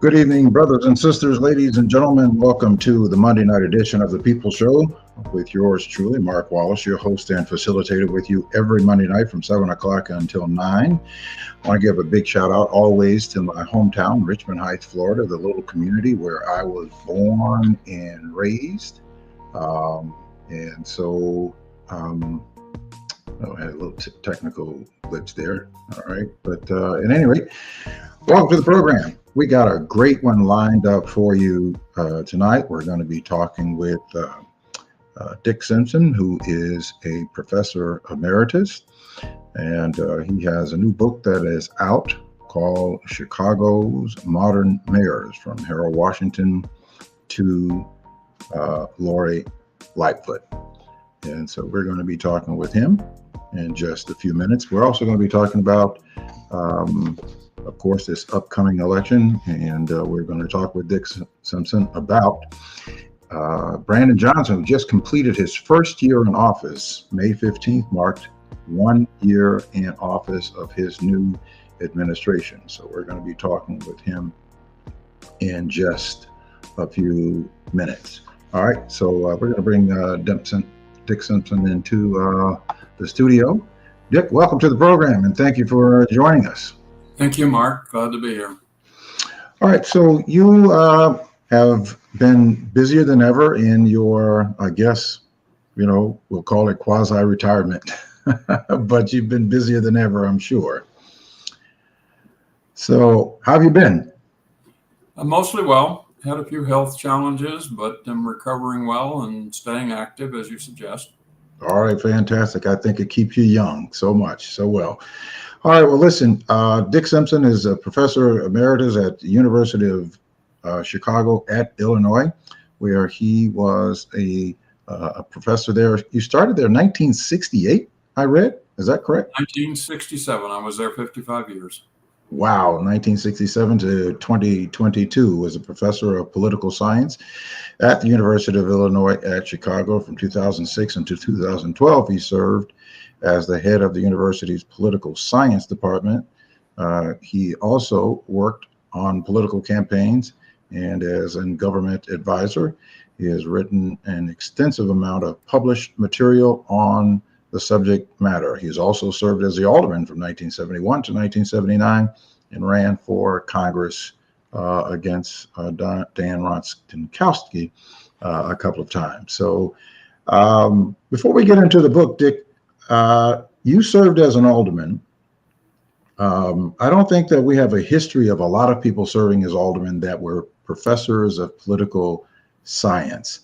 Good evening, brothers and sisters, ladies and gentlemen. Welcome to the Monday night edition of The People Show with yours truly, Mark Wallace, your host and facilitator with you every Monday night from 7 o'clock until 9. I want to give a big shout out always to my hometown, Richmond Heights, Florida, the little community where I was born and raised. And so I had a little technical glitch there. All right. But at any rate, welcome to the program. We got a great one lined up for you tonight. We're going to be talking with Dick Simpson, who is a professor emeritus, and he has a new book that is out called Chicago's Modern Mayors, from Harold Washington to Lori Lightfoot. And so we're going to be talking with him in just a few minutes. We're also going to be talking about of course, this upcoming election, and we're going to talk with Dick Simpson about Brandon Johnson, who just completed his first year in office. May 15th marked 1 year in office of his new administration. So we're going to be talking with him in just a few minutes. All right, so we're going to bring Dick Simpson into the studio. Dick, welcome to the program, and thank you for joining us. Thank you, Mark. Glad to be here. All right. So you have been busier than ever in your, I guess, we'll call it quasi-retirement, but you've been busier than ever, I'm sure. So how have you been? Mostly well. Had a few health challenges, but I'm recovering well and staying active, as you suggest. All right. Fantastic. I think it keeps you young so much, so well. All right. Well, listen, Dick Simpson is a professor emeritus at the University of Chicago at Illinois, where he was a professor there. You started there in 1968, I read. Is that correct? 1967. I was there 55 years. Wow. 1967 to 2022 was a professor of political science at the University of Illinois at Chicago. From 2006 until 2012, he served as the head of the university's political science department. He also worked on political campaigns and as a government advisor. He has written an extensive amount of published material on the subject matter. He has also served as the alderman from 1971 to 1979 and ran for Congress against Dan Rostenkowski a couple of times. So before we get into the book, Dick, you served as an alderman. I don't think that we have a history of a lot of people serving as aldermen that were professors of political science.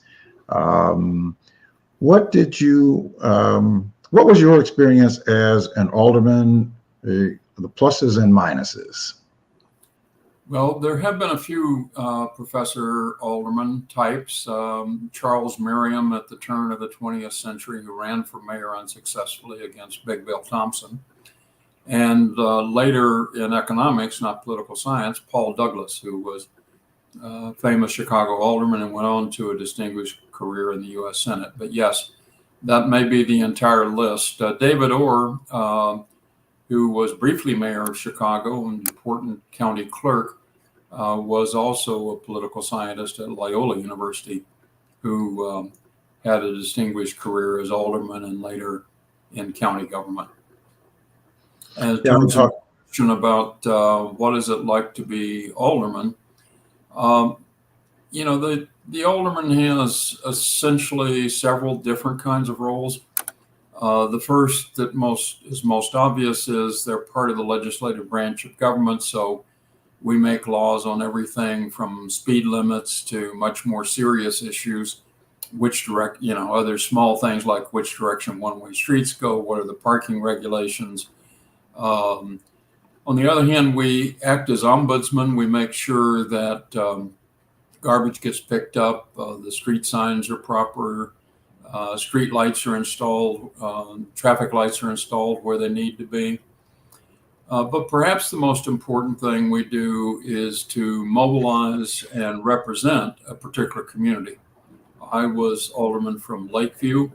What was your experience as an alderman, the pluses and minuses? Well, there have been a few professor alderman types. Charles Merriam at the turn of the 20th century, who ran for mayor unsuccessfully against Big Bill Thompson. And later in economics, not political science, Paul Douglas, who was a famous Chicago alderman and went on to a distinguished career in the U.S. Senate. But yes, that may be the entire list. David Orr, who was briefly mayor of Chicago and important county clerk, was also a political scientist at Loyola University, who had a distinguished career as alderman and later in county government. And in terms of question about what is it like to be alderman, the alderman has essentially several different kinds of roles. The first that is most obvious is they're part of the legislative branch of government. So we make laws on everything from speed limits to much more serious issues, other small things like which direction one-way streets go, what are the parking regulations. On the other hand, we act as ombudsman. We make sure that garbage gets picked up, the street signs are proper, street lights are installed, traffic lights are installed where they need to be. But perhaps the most important thing we do is to mobilize and represent a particular community. I was alderman from Lakeview,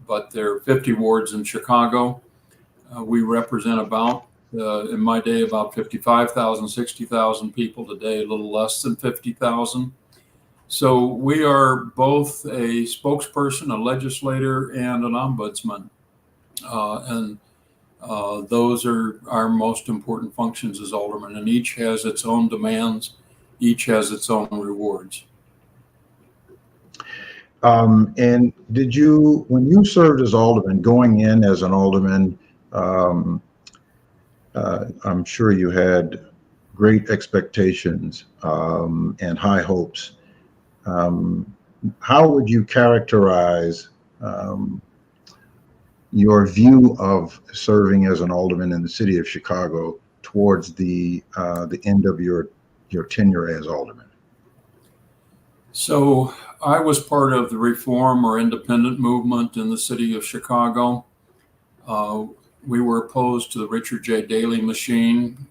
but there are 50 wards in Chicago. We represent about in my day about 55,000, 60,000 people. Today, a little less than 50,000. So we are both a spokesperson, a legislator, and an ombudsman. And those are our most important functions as aldermen, and each has its own demands, each has its own rewards. And did you, when you served as alderman, going in as an alderman, I'm sure you had great expectations and high hopes. How would you characterize your view of serving as an alderman in the city of Chicago towards the end of your tenure as alderman? So I was part of the reform or independent movement in the city of Chicago. We were opposed to the Richard J. Daley machine.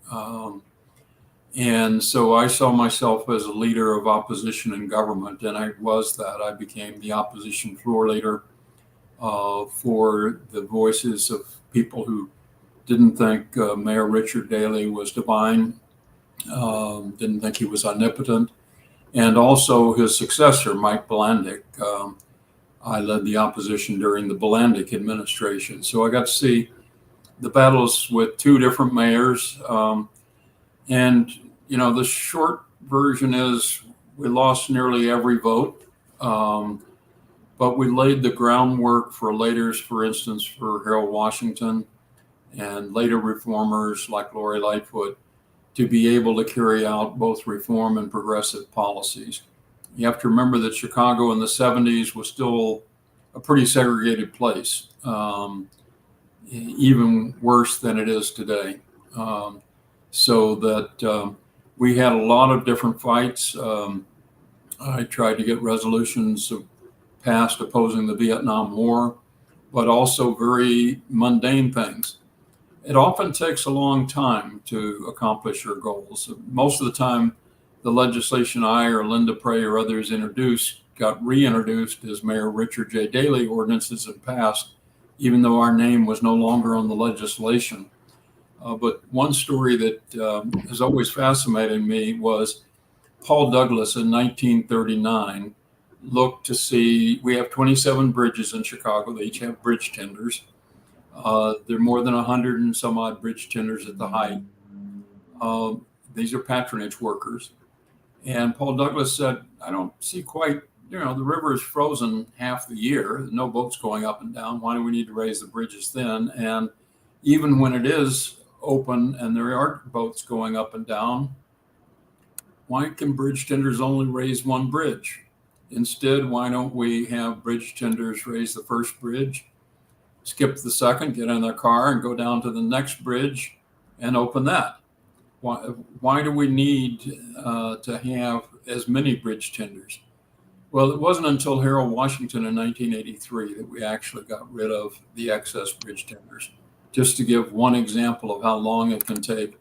And so I saw myself as a leader of opposition in government, and I was that. I became the opposition floor leader for the voices of people who didn't think Mayor Richard Daley was divine, didn't think he was omnipotent, and also his successor, Mike Blandick. I led the opposition during the Blandick administration. So I got to see the battles with two different mayors. And, you know, the short version is we lost nearly every vote. But we laid the groundwork for laters, for instance, for Harold Washington and later reformers like Lori Lightfoot to be able to carry out both reform and progressive policies. You have to remember that Chicago in the 70s was still a pretty segregated place, even worse than it is today. So that we had a lot of different fights. I tried to get resolutions passed opposing the Vietnam War, but also very mundane things. It often takes a long time to accomplish your goals. Most of the time, the legislation I or Linda Prey or others introduced got reintroduced as Mayor Richard J. Daley ordinances had passed, even though our name was no longer on the legislation. But one story that has always fascinated me was Paul Douglas in 1939 looked to see, we have 27 bridges in Chicago. They each have bridge tenders. There are more than 100 and some odd bridge tenders at the height. These are patronage workers. And Paul Douglas said, I don't see quite, you know, the river is frozen half the year. No boats going up and down. Why do we need to raise the bridges then? And even when it is open and there aren't boats going up and down, why can bridge tenders only raise one bridge? Instead, why don't we have bridge tenders raise the first bridge, skip the second, get in their car and go down to the next bridge and open that? Why do we need to have as many bridge tenders? Well, it wasn't until Harold Washington in 1983 that we actually got rid of the excess bridge tenders, just to give one example of how long it can take,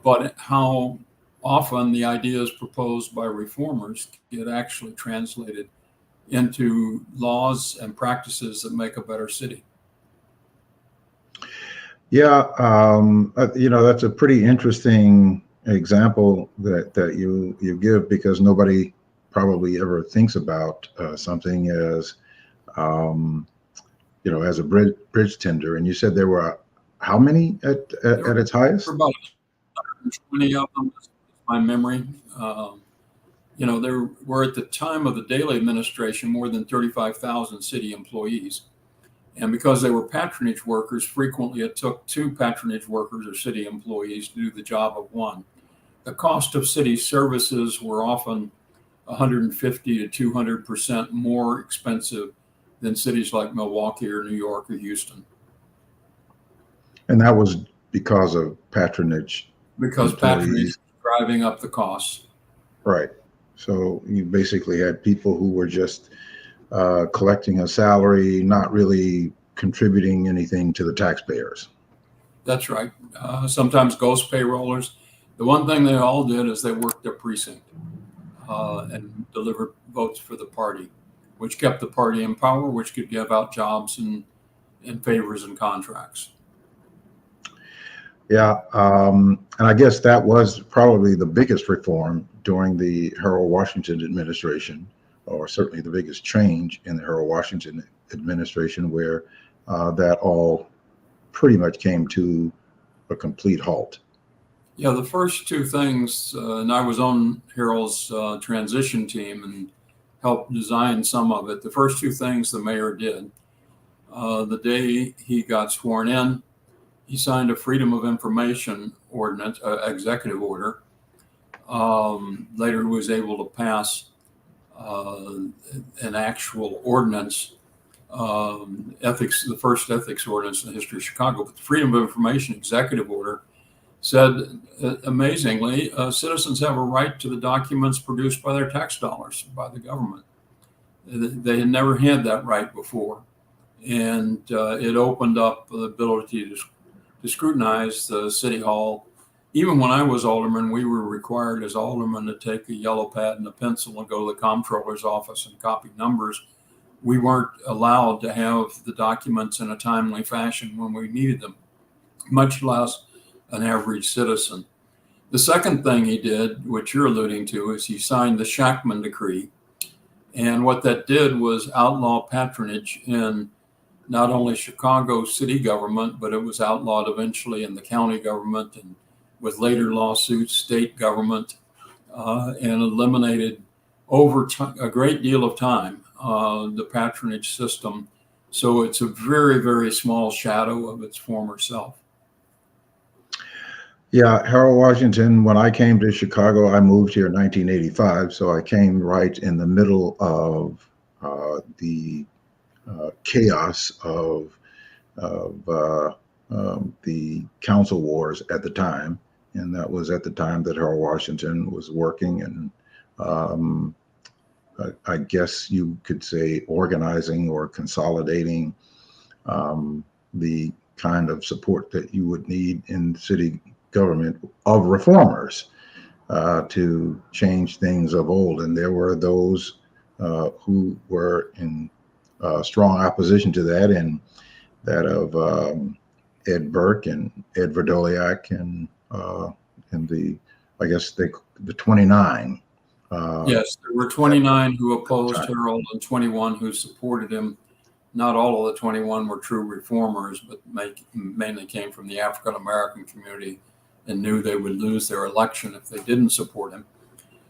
but how often the ideas proposed by reformers get actually translated into laws and practices that make a better city. Yeah, you know, that's a pretty interesting example that you give, because nobody probably ever thinks about something as, you know, as a bridge tender. And you said there were how many at its highest? About 120 of them, is my memory. You know, there were at the time of the Daley administration more than 35,000 city employees. And because they were patronage workers, frequently it took two patronage workers or city employees to do the job of one. The cost of city services were often 150 to 200% more expensive than cities like Milwaukee or New York or Houston. And that was because of patronage. Because patronage was driving up the costs. Right. So you basically had people who were just collecting a salary, not really contributing anything to the taxpayers. That's right. Sometimes ghost payrollers. The one thing they all did is they worked their precinct and delivered votes for the party, which kept the party in power, which could give out jobs and favors and contracts. Yeah, and I guess that was probably the biggest reform during the Harold Washington administration, or certainly the biggest change in the Harold Washington administration, where that all pretty much came to a complete halt. Yeah, the first two things, and I was on Harold's transition team and helped design some of it. The first two things the mayor did, the day he got sworn in, he signed a Freedom of Information ordinance, executive order. Later, he was able to pass an actual ordinance, ethics, the first ethics ordinance in the history of Chicago. But the Freedom of Information executive order said, amazingly, citizens have a right to the documents produced by their tax dollars, by the government. They had never had that right before. And it opened up the ability to scrutinize the city hall. Even when I was alderman, we were required as aldermen to take a yellow pad and a pencil and go to the comptroller's office and copy numbers. We weren't allowed to have the documents in a timely fashion when we needed them, much less an average citizen. The second thing he did, which you're alluding to, is he signed the Shackman Decree. And what that did was outlaw patronage in not only Chicago city government, but it was outlawed eventually in the county government and with later lawsuits, state government, and eliminated over a great deal of time the patronage system. So it's a very, very small shadow of its former self. Yeah, Harold Washington, when I came to Chicago, I moved here in 1985. So I came right in the middle of the chaos of the council wars at the time. And that was at the time that Harold Washington was working and I guess you could say organizing or consolidating the kind of support that you would need in city government of reformers to change things of old. And there were those who were in strong opposition to that, and that of Ed Burke and Ed Verdoliak and the, I guess the 29. Yes, there were 29 who opposed Harold and 21 who supported him. Not all of the 21 were true reformers, but mainly came from the African American community and knew they would lose their election if they didn't support him.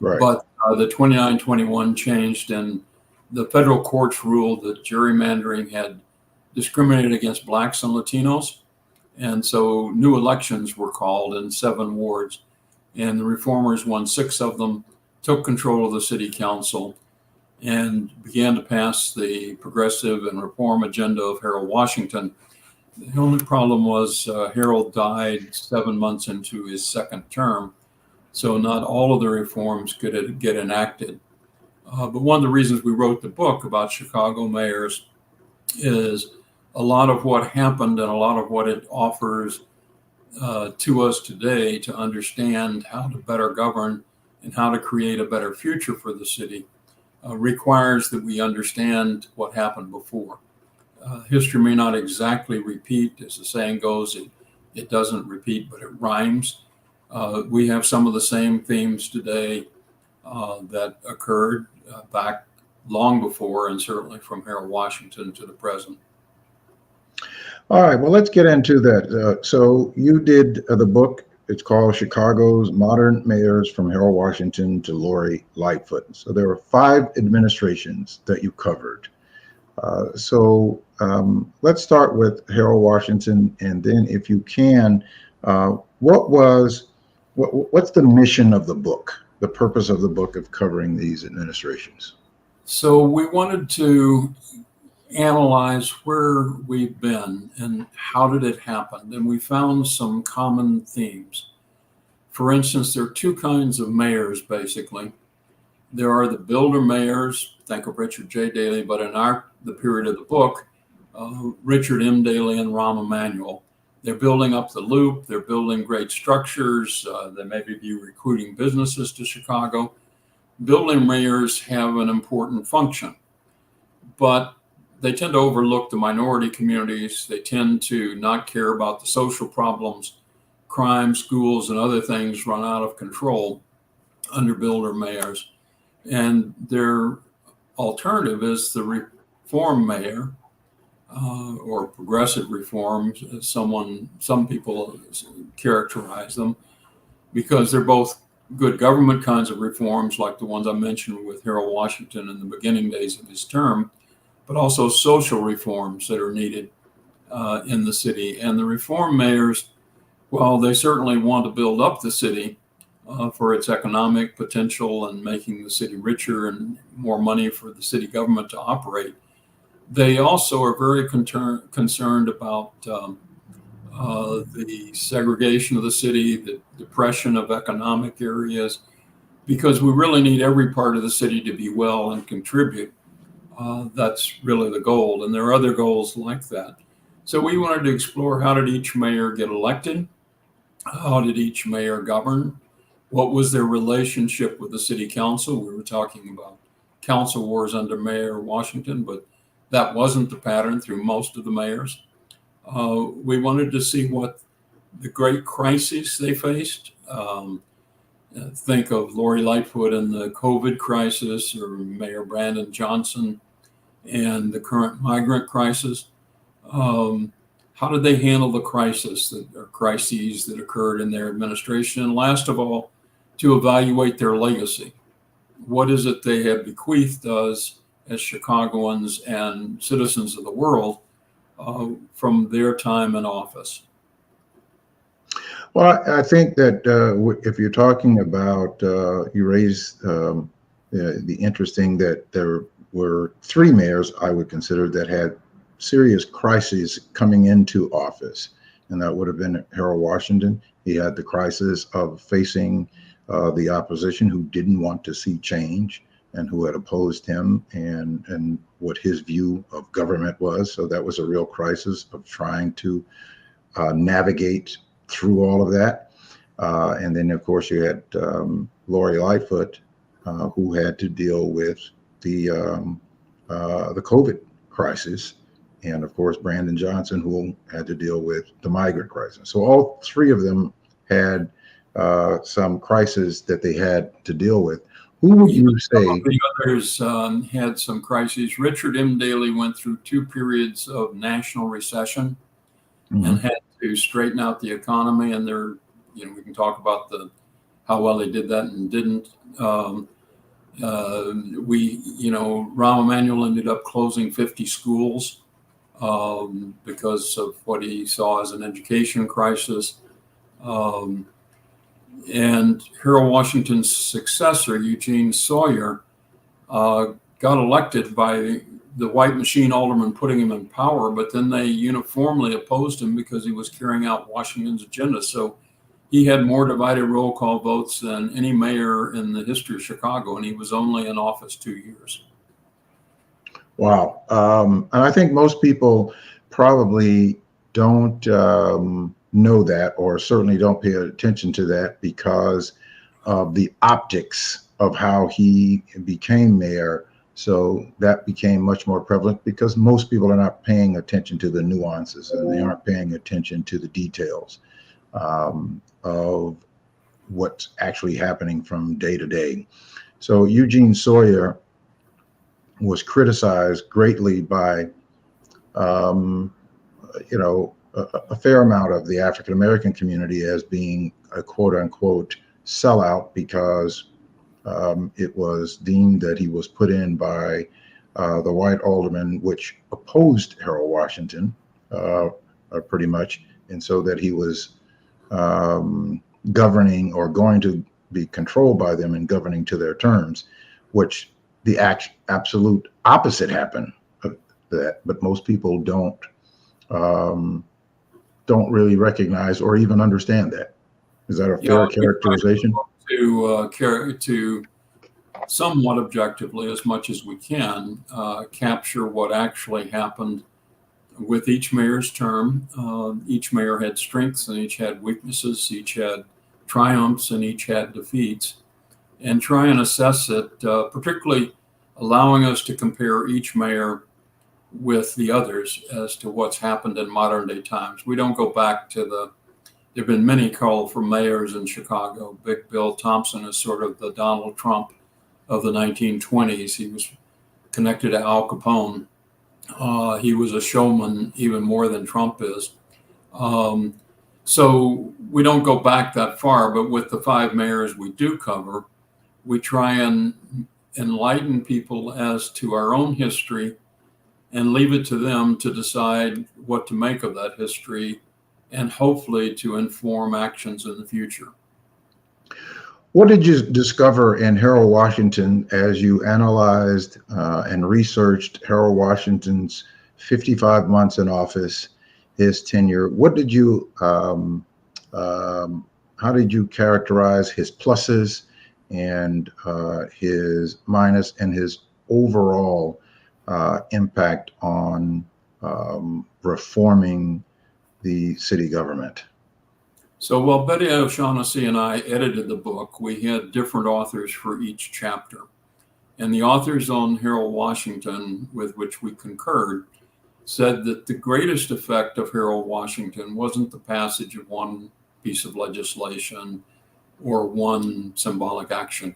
Right. But the 29-21 changed, and the federal courts ruled that gerrymandering had discriminated against blacks and Latinos. And so new elections were called in 7 wards, and the reformers won 6 of them, took control of the city council, and began to pass the progressive and reform agenda of Harold Washington. The only problem was Harold died 7 months into his second term, so not all of the reforms could get enacted. But one of the reasons we wrote the book about Chicago mayors is a lot of what happened and a lot of what it offers to us today to understand how to better govern and how to create a better future for the city requires that we understand what happened before. History may not exactly repeat, as the saying goes, it doesn't repeat, but it rhymes. We have some of the same themes today that occurred back long before, and certainly from Harold Washington to the present. All right, well, let's get into that. So you did the book. It's called Chicago's Modern Mayors from Harold Washington to Lori Lightfoot. So there were 5 administrations that you covered. So let's start with Harold Washington, and then if you can, what's the mission of the book, the purpose of the book of covering these administrations? So we wanted to analyze where we've been and how did it happen. And we found some common themes. For instance, there are 2 kinds of mayors, basically. There are the builder mayors, think of Richard J. Daley, but in the period of the book, Richard M. Daley and Rahm Emanuel. They're building up the loop. They're building great structures. They may be recruiting businesses to Chicago. Building mayors have an important function, but they tend to overlook the minority communities. They tend to not care about the social problems crime, schools, and other things run out of control under builder mayors. And their alternative is the reform mayor, or progressive reforms, as some people characterize them, because they're both good government kinds of reforms, like the ones I mentioned with Harold Washington in the beginning days of his term, but also social reforms that are needed in the city. And the reform mayors, while they certainly want to build up the city for its economic potential and making the city richer and more money for the city government to operate, they also are very concerned about the segregation of the city, the depression of economic areas, because we really need every part of the city to be well and contribute. That's really the goal. And there are other goals like that. So we wanted to explore, how did each mayor get elected? How did each mayor govern? What was their relationship with the city council? We were talking about council wars under Mayor Washington, but that wasn't the pattern through most of the mayors. We wanted to see what the great crises they faced. Think of Lori Lightfoot and the COVID crisis, or Mayor Brandon Johnson and the current migrant crisis. How did they handle the crises that occurred in their administration? And last of all, to evaluate their legacy. What is it they have bequeathed us as Chicagoans and citizens of the world from their time in office? Well, I think that if you're talking about, you raised the interesting that there were three mayors I would consider that had serious crises coming into office, and that would have been Harold Washington. He had the crisis of facing the opposition who didn't want to see change and who had opposed him and what his view of government was. So that was a real crisis of trying to navigate through all of that. And then, of course, you had Lori Lightfoot, who had to deal with the COVID crisis. And of course, Brandon Johnson, who had to deal with the migrant crisis. So all three of them had some crises that they had to deal with. Who would you say? Some of the others had some crises. Richard M. Daley went through 2 periods of national recession and had to straighten out the economy. And there, we can talk about how well he did that and didn't. Rahm Emanuel ended up closing 50 schools because of what he saw as an education crisis. And Harold Washington's successor, Eugene Sawyer, got elected by the white machine alderman putting him in power, but then they uniformly opposed him because he was carrying out Washington's agenda. So he had more divided roll call votes than any mayor in the history of Chicago, and he was only in office 2 years. Wow. And I think most people probably don't know that, or certainly don't pay attention to that, because of the optics of how he became mayor. So that became much more prevalent because most people are not paying attention to the nuances, and they aren't paying attention to the details of what's actually happening from day to day. So Eugene Sawyer was criticized greatly by a fair amount of the African American community as being a quote unquote sellout, because it was deemed that he was put in by the white alderman, which opposed Harold Washington pretty much, and so that he was governing, or going to be controlled by them and governing to their terms, which the absolute opposite happened of that. But most people don't really recognize or even understand that. Is that a fair characterization? To somewhat objectively, as much as we can, capture what actually happened with each mayor's term. Each mayor had strengths and each had weaknesses, each had triumphs and each had defeats, and try and assess it, particularly allowing us to compare each mayor with the others as to what's happened in modern day times. We don't go back to the there have been many called for mayors in Chicago. Big Bill Thompson is sort of the Donald Trump of the 1920s. He was connected to Al Capone. He was a showman even more than Trump is. So we don't go back that far, but with the 5 mayors we do cover, we try and enlighten people as to our own history and leave it to them to decide what to make of that history and hopefully to inform actions in the future. What did you discover in Harold Washington as you analyzed and researched Harold Washington's 55 months in office, his tenure? What did you, how did you characterize his pluses and his minus and his overall impact on reforming the city government? So while Betty O'Shaughnessy and I edited the book, we had different authors for each chapter. And the authors on Harold Washington, with which we concurred, said that the greatest effect of Harold Washington wasn't the passage of one piece of legislation or one symbolic action.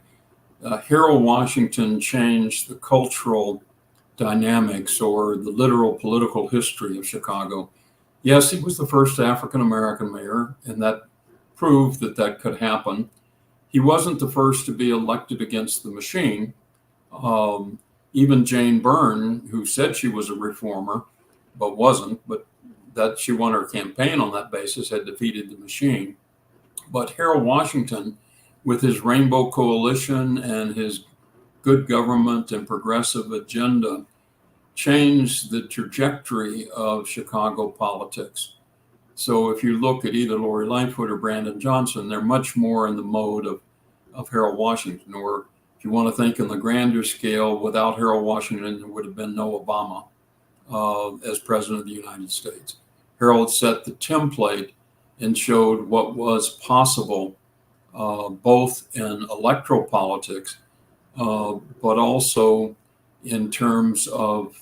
Harold Washington changed the cultural dynamics or the literal political history of Chicago. Yes, he was the first African-American mayor, and that proved that that could happen. He wasn't the first to be elected against the machine. Even Jane Byrne, who said she was a reformer, but wasn't, but that she won her campaign on that basis, had defeated the machine. But Harold Washington, with his Rainbow Coalition and his good government and progressive agenda, changed the trajectory of Chicago politics. So if you look at either Lori Lightfoot or Brandon Johnson, they're much more in the mode of Harold Washington. Or if you want to think in the grander scale, without Harold Washington, there would have been no Obama as president of the United States. Harold set the template and showed what was possible, both in electoral politics, but also in terms of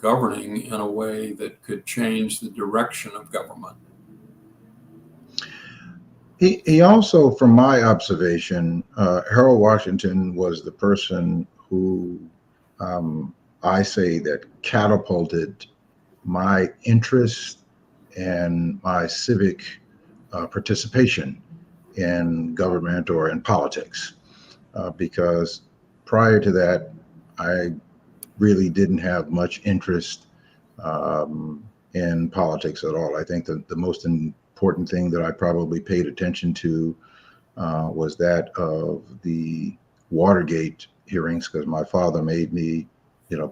governing in a way that could change the direction of government. He also, from my observation, Harold Washington was the person who I say that catapulted my interest and my civic participation in government or in politics, because prior to that, I really didn't have much interest in politics at all. I think that the most important thing that I probably paid attention to was that of the Watergate hearings, because my father made me,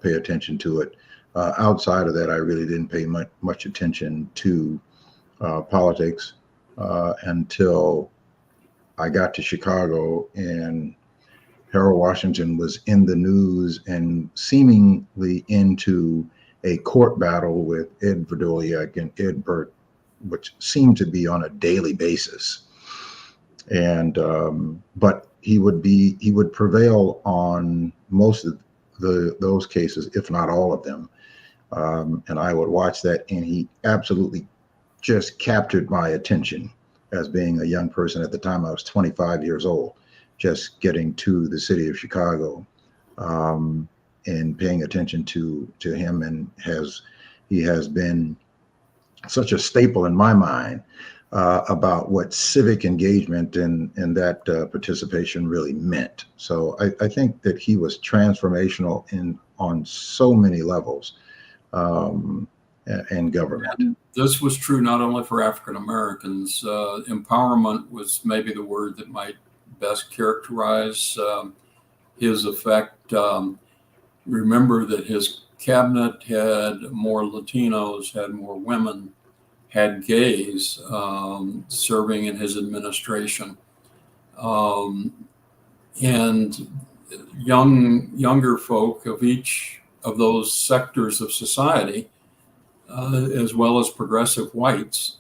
pay attention to it. Outside of that, I really didn't pay much attention to politics until I got to Chicago and Harold Washington was in the news and seemingly into a court battle with Ed Vrdolyak and Ed Burt, which seemed to be on a daily basis. And but he would prevail on most of those cases, if not all of them. And I would watch that, and he absolutely just captured my attention as being a young person. At the time, I was 25 years old, just getting to the city of Chicago, and paying attention to him, and he has been such a staple in my mind about what civic engagement and that participation really meant. So I think that he was transformational on so many levels in government. This was true not only for African Americans. Empowerment was maybe the word that might best characterize his effect. Remember that his cabinet had more Latinos, had more women, had gays serving in his administration, and younger folk of each of those sectors of society, as well as progressive whites,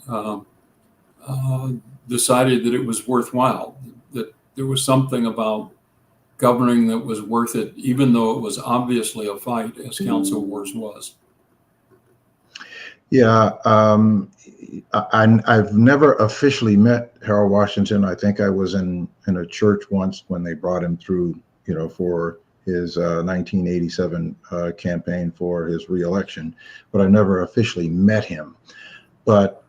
decided that it was worthwhile, that there was something about governing that was worth it, even though it was obviously a fight, as Council Wars was. Yeah, I've never officially met Harold Washington. I think I was in a church once when they brought him through, for his 1987 campaign for his reelection, but I never officially met him. But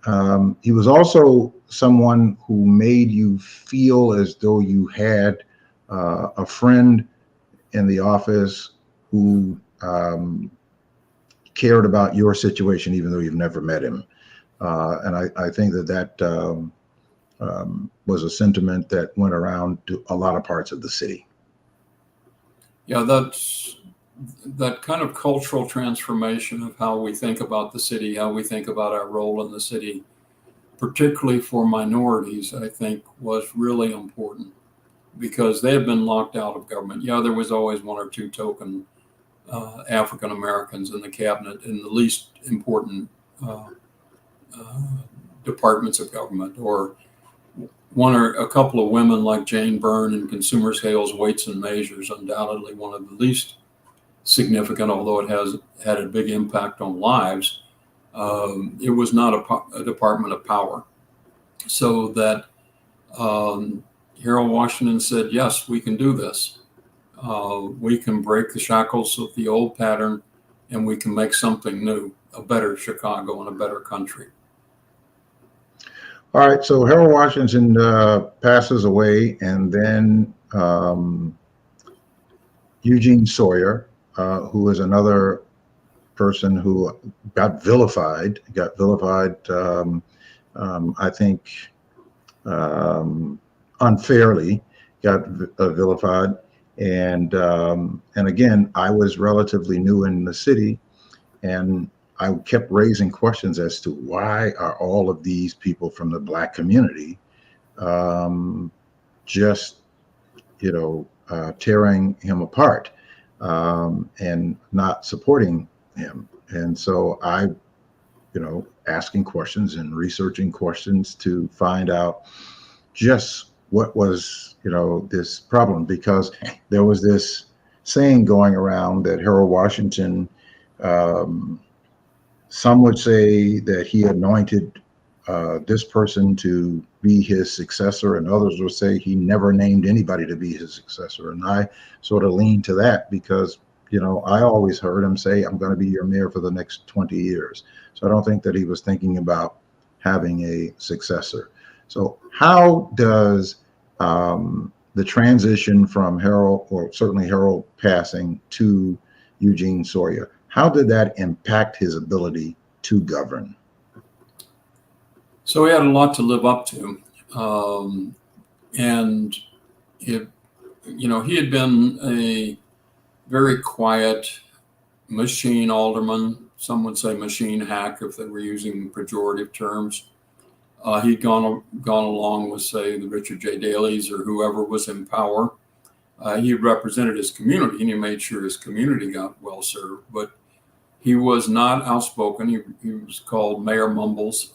he was also someone who made you feel as though you had a friend in the office who cared about your situation, even though you've never met him. And I think that was a sentiment that went around to a lot of parts of the city. Yeah, that kind of cultural transformation of how we think about the city, how we think about our role in the city, particularly for minorities, I think was really important because they have been locked out of government. Yeah, there was always one or two token African Americans in the cabinet in the least important departments of government, or one or a couple of women like Jane Byrne in Consumers Hale's Weights and Measures, undoubtedly one of the least significant, although it has had a big impact on lives. It was not a department of power. So that Harold Washington said, yes, we can do this. We can break the shackles of the old pattern and we can make something new, a better Chicago and a better country. All right, so Harold Washington passes away, and then Eugene Sawyer, who is another person who got vilified, I think unfairly, got vilified. And again, I was relatively new in the city, and I kept raising questions as to why are all of these people from the Black community just, tearing him apart and not supporting him. And so I, asking questions and researching questions to find out just what was, this problem, because there was this saying going around that Harold Washington, some would say that he anointed this person to be his successor, and others would say he never named anybody to be his successor. And I sort of lean to that because, I always heard him say, I'm going to be your mayor for the next 20 years. So I don't think that he was thinking about having a successor. So how does the transition from Harold, or certainly Harold passing, to Eugene Sawyer, how did that impact his ability to govern? So he had a lot to live up to. And he had been a very quiet machine alderman. Some would say machine hack if they were using pejorative terms. He'd gone along with, say, the Richard J. Daley's or whoever was in power. He represented his community, and he made sure his community got well served. But he was not outspoken. He was called Mayor Mumbles.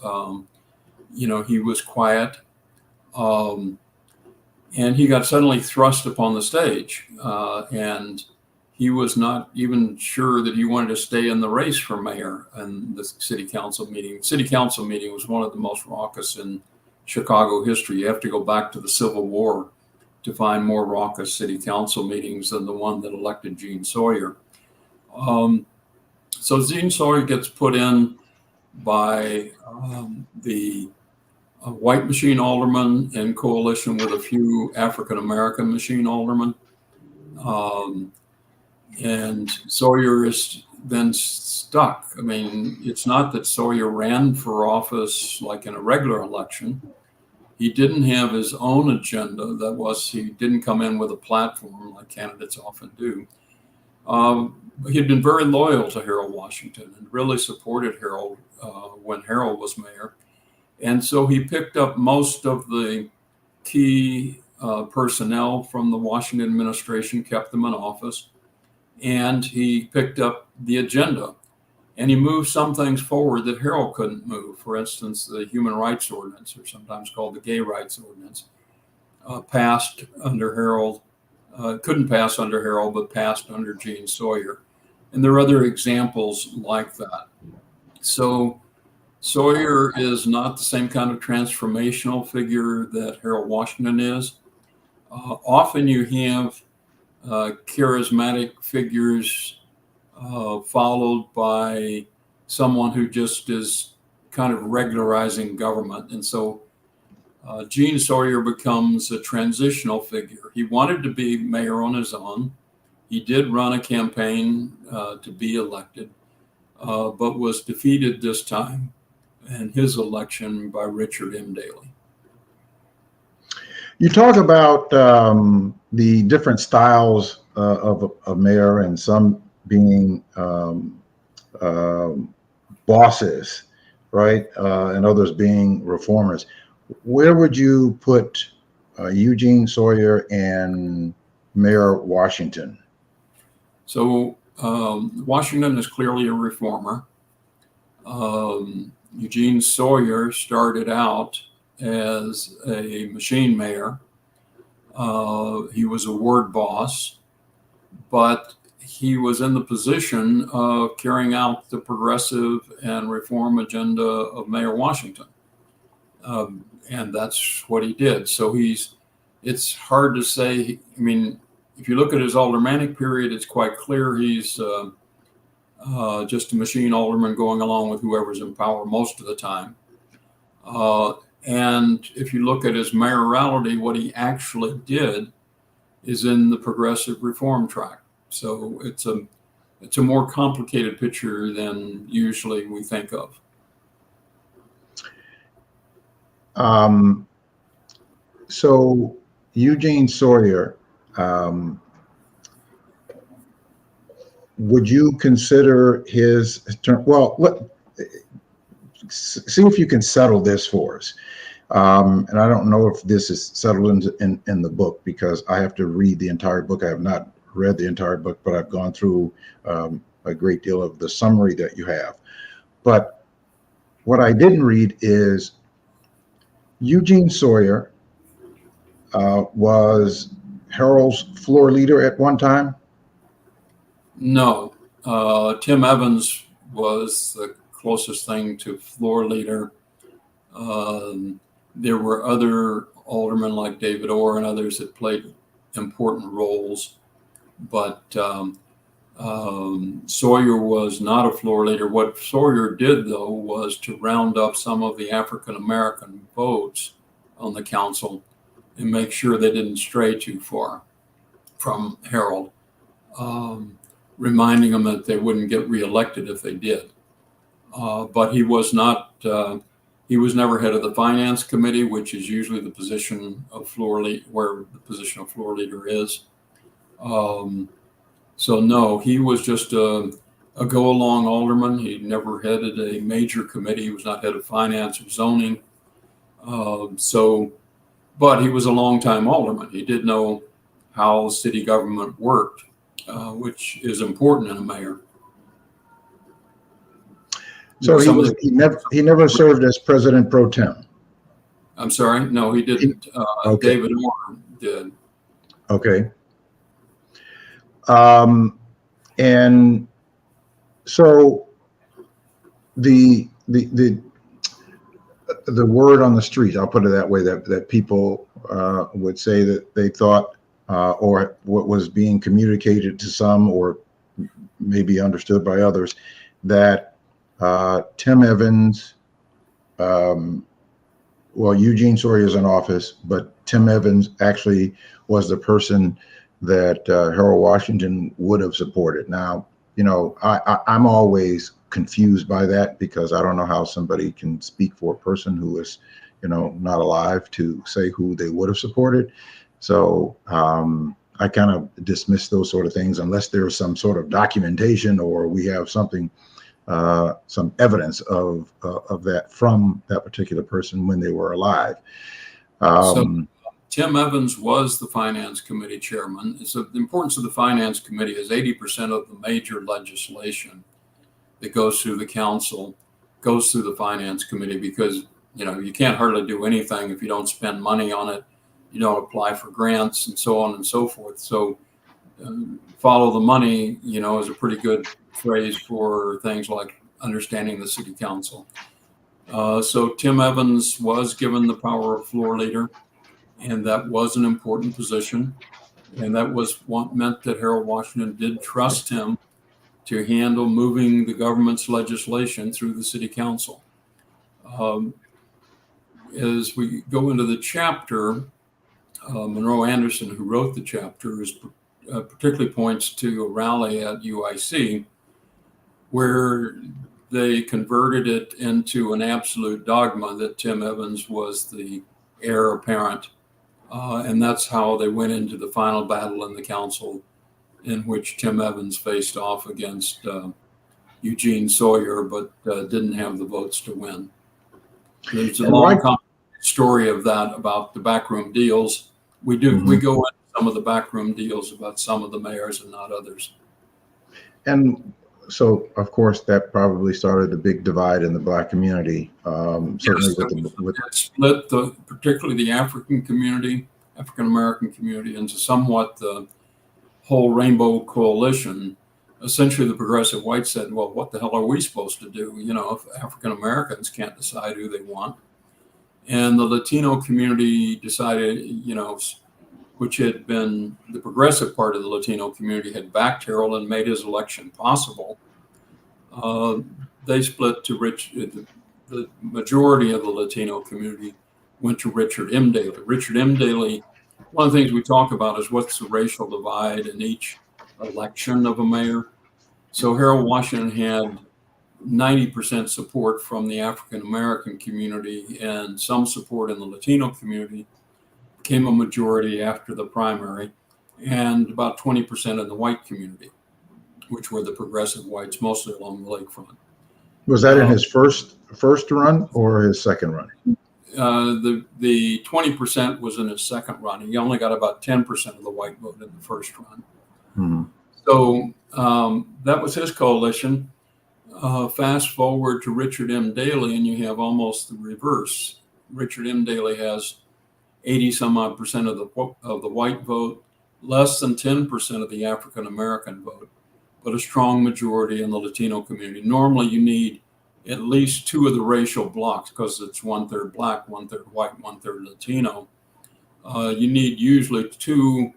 He was quiet. And he got suddenly thrust upon the stage. And he was not even sure that he wanted to stay in the race for mayor in the city council meeting. City council meeting was one of the most raucous in Chicago history. You have to go back to the Civil War to find more raucous city council meetings than the one that elected Gene Sawyer. So Gene Sawyer gets put in by the white machine alderman in coalition with a few African-American machine aldermen. And Sawyer is then stuck. I mean, it's not that Sawyer ran for office like in a regular election. He didn't have his own agenda. He didn't come in with a platform like candidates often do. He'd been very loyal to Harold Washington and really supported Harold when Harold was mayor. And so he picked up most of the key personnel from the Washington administration, kept them in office, and he picked up the agenda. And he moved some things forward that Harold couldn't move. For instance, the Human Rights Ordinance, or sometimes called the Gay Rights Ordinance, passed under Harold, couldn't pass under Harold, but passed under Gene Sawyer. And there are other examples like that. So Sawyer is not the same kind of transformational figure that Harold Washington is. Often you have charismatic figures followed by someone who just is kind of regularizing government. And so Gene Sawyer becomes a transitional figure. He wanted to be mayor on his own. He did run a campaign to be elected, but was defeated this time in his election by Richard M. Daley. You talk about the different styles of a mayor, and some being bosses, right, and others being reformers. Where would you put Eugene Sawyer and Mayor Washington? So Washington is clearly a reformer. Eugene Sawyer started out as a machine mayor. He was a ward boss, but he was in the position of carrying out the progressive and reform agenda of Mayor Washington. And that's what he did. So it's hard to say. I mean, if you look at his aldermanic period, it's quite clear he's just a machine alderman going along with whoever's in power most of the time. And if you look at his mayoralty, what he actually did is in the progressive reform track. So it's a more complicated picture than usually we think of. So Eugene Sawyer, would you consider his term? Well, see if you can settle this for us. And I don't know if this is settled in the book, because I have to read the entire book. I have not read the entire book, but I've gone through a great deal of the summary that you have. But what I didn't read is Eugene Sawyer was Harold's floor leader at one time? No. Tim Evans was the closest thing to floor leader. There were other aldermen like David Orr and others that played important roles, but Sawyer was not a floor leader. What Sawyer did, though, was to round up some of the African-American votes on the council and make sure they didn't stray too far from Harold, reminding them that they wouldn't get reelected if they did. But he was not, he was never head of the finance committee, which is usually the position of floor leader, where the position of floor leader is. So no, he was just a go-along alderman. He never headed a major committee. He was not head of finance or zoning. But he was a longtime alderman. He did know how city government worked, which is important in a mayor. So he never served as president pro tem. I'm sorry, no, he didn't. Okay. David Orr did. Okay. And so the word on the street, I'll put it that way, that people would say that they thought, or what was being communicated to some, or maybe understood by others, that Tim Evans, well, Eugene Sawyer is in office, but Tim Evans actually was the person that Harold Washington would have supported. Now, you know, I'm always confused by that, because I don't know how somebody can speak for a person who is, you know, not alive to say who they would have supported. So I kind of dismiss those sort of things unless there's some sort of documentation, or we have something, some evidence of that from that particular person when they were alive. So Tim Evans was the finance committee chairman. So the importance of the finance committee is 80% of the major legislation that goes through the council goes through the finance committee, because, you know, you can't hardly do anything if you don't spend money on it. You don't apply for grants and so on and so forth. So follow the money, you know, is a pretty good phrase for things like understanding the city council. So Tim Evans was given the power of floor leader, and that was an important position. And that was what meant that Harold Washington did trust him to handle moving the government's legislation through the city council. As we go into the chapter, Monroe Anderson, who wrote the chapter, particularly points to a rally at UIC where they converted it into an absolute dogma that Tim Evans was the heir apparent. And that's how they went into the final battle in the council, in which Tim Evans faced off against Eugene Sawyer, but didn't have the votes to win. There's a long story of that about the backroom deals. We go into some of the backroom deals about some of the mayors and not others. And so, of course, that probably started the big divide in the Black community. Certainly, it split particularly the African American community, into somewhat the whole Rainbow Coalition. Essentially, the progressive whites said, "Well, what the hell are we supposed to do? You know, if African Americans can't decide who they want." And the Latino community decided, you know, which had been the progressive part of the Latino community, had backed Harold and made his election possible. They split to the majority of the Latino community went to Richard M. Daley. Richard M. Daley, one of the things we talk about is what's the racial divide in each election of a mayor. So Harold Washington had 90% support from the African American community and some support in the Latino community. Became a majority after the primary, and about 20% in the white community, which were the progressive whites, mostly along the lakefront. Was that in his first run or his second run? The 20% was in his second run. He only got about 10% of the white vote in the first run. Mm-hmm. So that was his coalition. Fast forward to Richard M. Daley, and you have almost the reverse. Richard M. Daley has 80 some odd percent of the white vote, less than 10% of the African American vote, but a strong majority in the Latino community. Normally, you need at least two of the racial blocks because it's 1/3 Black, 1/3 white, 1/3 Latino. You need usually two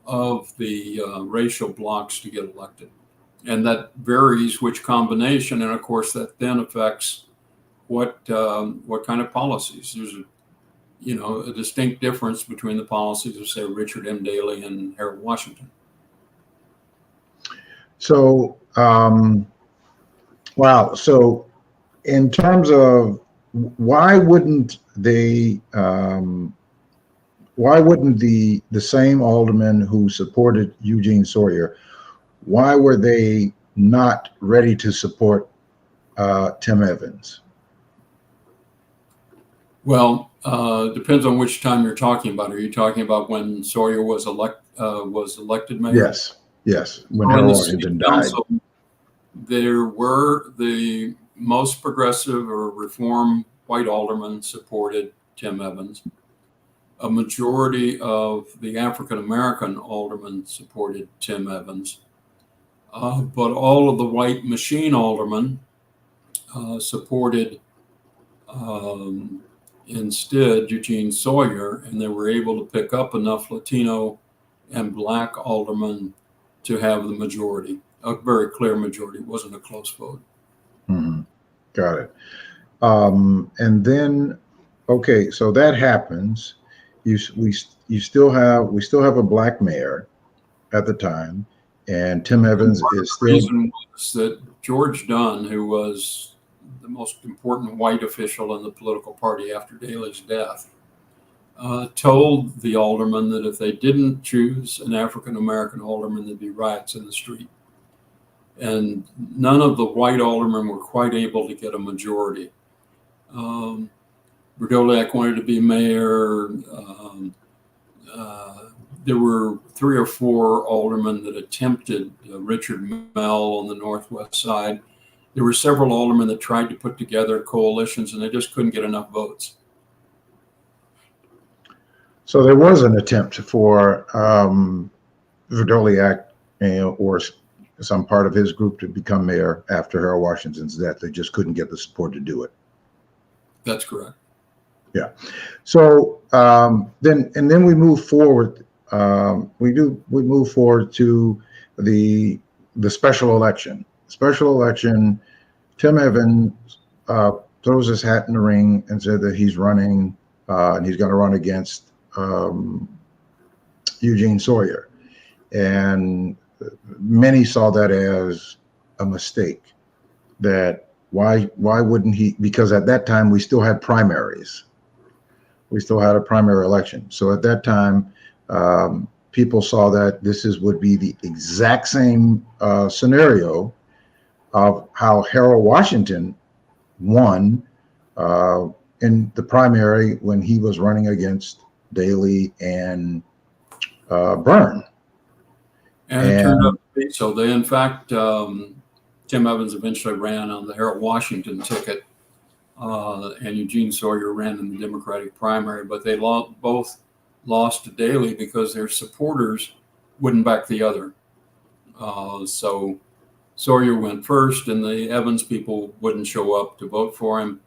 of the racial blocks to get elected, and that varies which combination, and of course that then affects what kind of policies. There's a distinct difference between the policies of, say, Richard M. Daley and Harold Washington. So, wow. So, in terms of why wouldn't the same aldermen who supported Eugene Sawyer, why were they not ready to support Tim Evans? Well, depends on which time you're talking about. Are you talking about when Sawyer was elected mayor? Yes. When Harold Washington died. There were the most progressive or reform white aldermen supported Tim Evans. A majority of the African American aldermen supported Tim Evans. But all of the white machine aldermen supported instead Eugene Sawyer, and they were able to pick up enough Latino and Black aldermen to have the majority, a very clear majority. It wasn't a close vote. Mm-hmm. Got it. And then, okay, so that happens. We still have a Black mayor at the time, and Tim Evans is still. The reason was that George Dunn, who was the most important white official in the political party after Daley's death, told the aldermen that if they didn't choose an African American alderman, there'd be riots in the street. And none of the white aldermen were quite able to get a majority. Berdoliak wanted to be mayor. There were 3 or 4 aldermen that attempted, Richard Mell on the northwest side. There were several aldermen that tried to put together coalitions, and they just couldn't get enough votes. So there was an attempt for Berdoliak or some part of his group to become mayor after Harold Washington's death. They just couldn't get the support to do it. That's correct. Yeah. So then we move forward. We move forward to the special election. Special election. Tim Evans throws his hat in the ring and said that he's running and he's going to run against Eugene Sawyer, and many saw that as a mistake. That why wouldn't he? Because at that time we still had primaries. We still had a primary election. So at that time, people saw that would be the exact same scenario of how Harold Washington won in the primary when he was running against Daley and Byrne. And it turned out to be so. They, in fact, Tim Evans eventually ran on the Harold Washington ticket, and Eugene Sawyer ran in the Democratic primary, but they both lost to Daley because their supporters wouldn't back the other. So Sawyer went first, and the Evans people wouldn't show up to vote for him.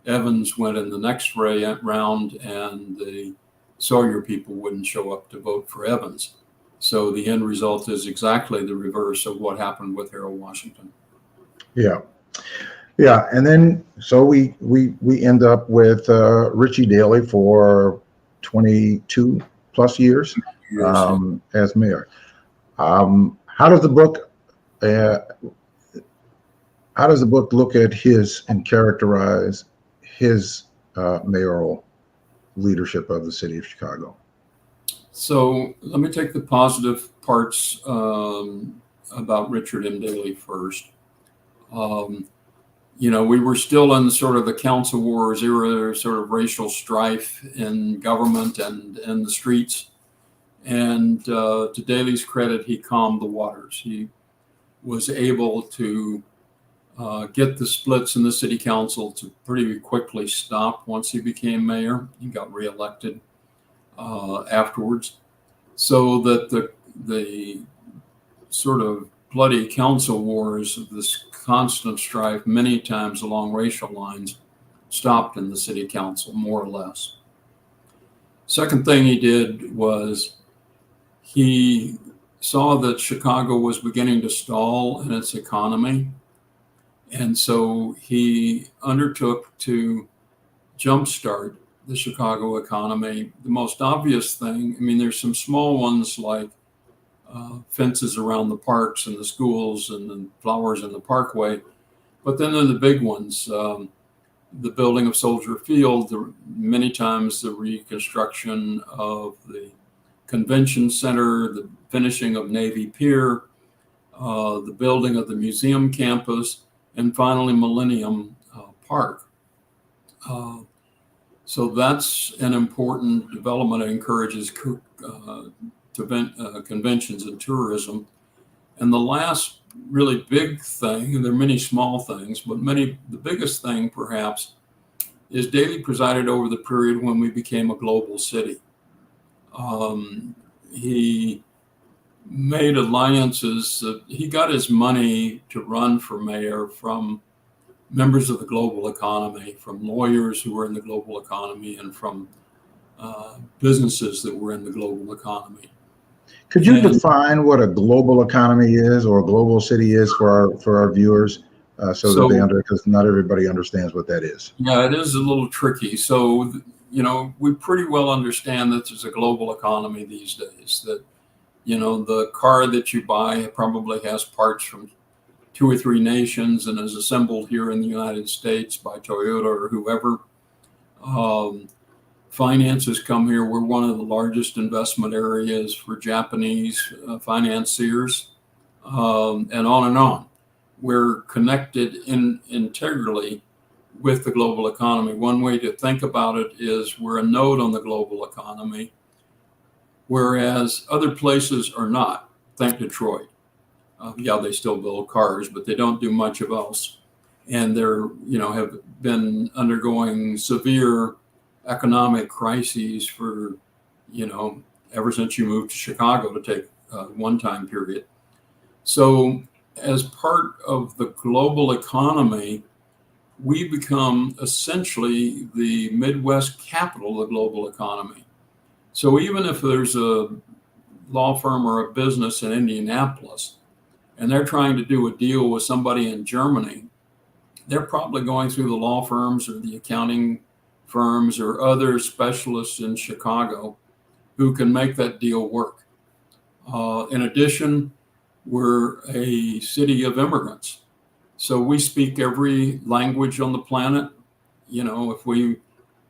Evans went in the next round, and the Sawyer people wouldn't show up to vote for Evans. So the end result is exactly the reverse of what happened with Harold Washington. Yeah. Yeah, and then so we end up with Richie Daley for 22 plus years as mayor. How does the book look at his and characterize his mayoral leadership of the city of Chicago? So let me take the positive parts about Richard M. Daley first. We were still in sort of the council wars era, sort of racial strife in government and in the streets. And to Daley's credit, he calmed the waters. He was able to get the splits in the city council to pretty quickly stop once he became mayor. He got reelected afterwards, so that the sort of bloody council wars of this constant strife, many times along racial lines, stopped in the city council, more or less. Second thing he did was he saw that Chicago was beginning to stall in its economy. And so he undertook to jumpstart the Chicago economy. The most obvious thing, there's some small ones like fences around the parks and the schools and the flowers in the parkway. But then there are the big ones, the building of Soldier Field, many times the reconstruction of the convention center, the finishing of Navy Pier, the building of the museum campus, and finally Millennium Park. So that's an important development. It encourages conventions and tourism. And the last really big thing, and there are many small things, but the biggest thing perhaps is Daley presided over the period when we became a global city. He made alliances. He got his money to run for mayor from members of the global economy, from lawyers who were in the global economy, and from businesses that were in the global economy. Could you define what a global economy is or a global city is for our viewers, so that because not everybody understands what that is? Yeah, it is a little tricky. So, we pretty well understand that there's a global economy these days, that, the car that you buy probably has parts from 2 or 3 nations and is assembled here in the United States by Toyota or whoever. Finances come here. We're one of the largest investment areas for Japanese financiers, and on and on. We're connected integrally with the global economy. One way to think about it is we're a node on the global economy, whereas other places are not. Think Detroit. They still build cars, but they don't do much of else. And they're, have been undergoing severe economic crises for, ever since you moved to Chicago, to take one time period. So as part of the global economy, we become essentially the Midwest capital of the global economy. So even if there's a law firm or a business in Indianapolis and they're trying to do a deal with somebody in Germany, they're probably going through the law firms or the accounting firms or other specialists in Chicago who can make that deal work. In addition, we're a city of immigrants. So we speak every language on the planet. You know, if we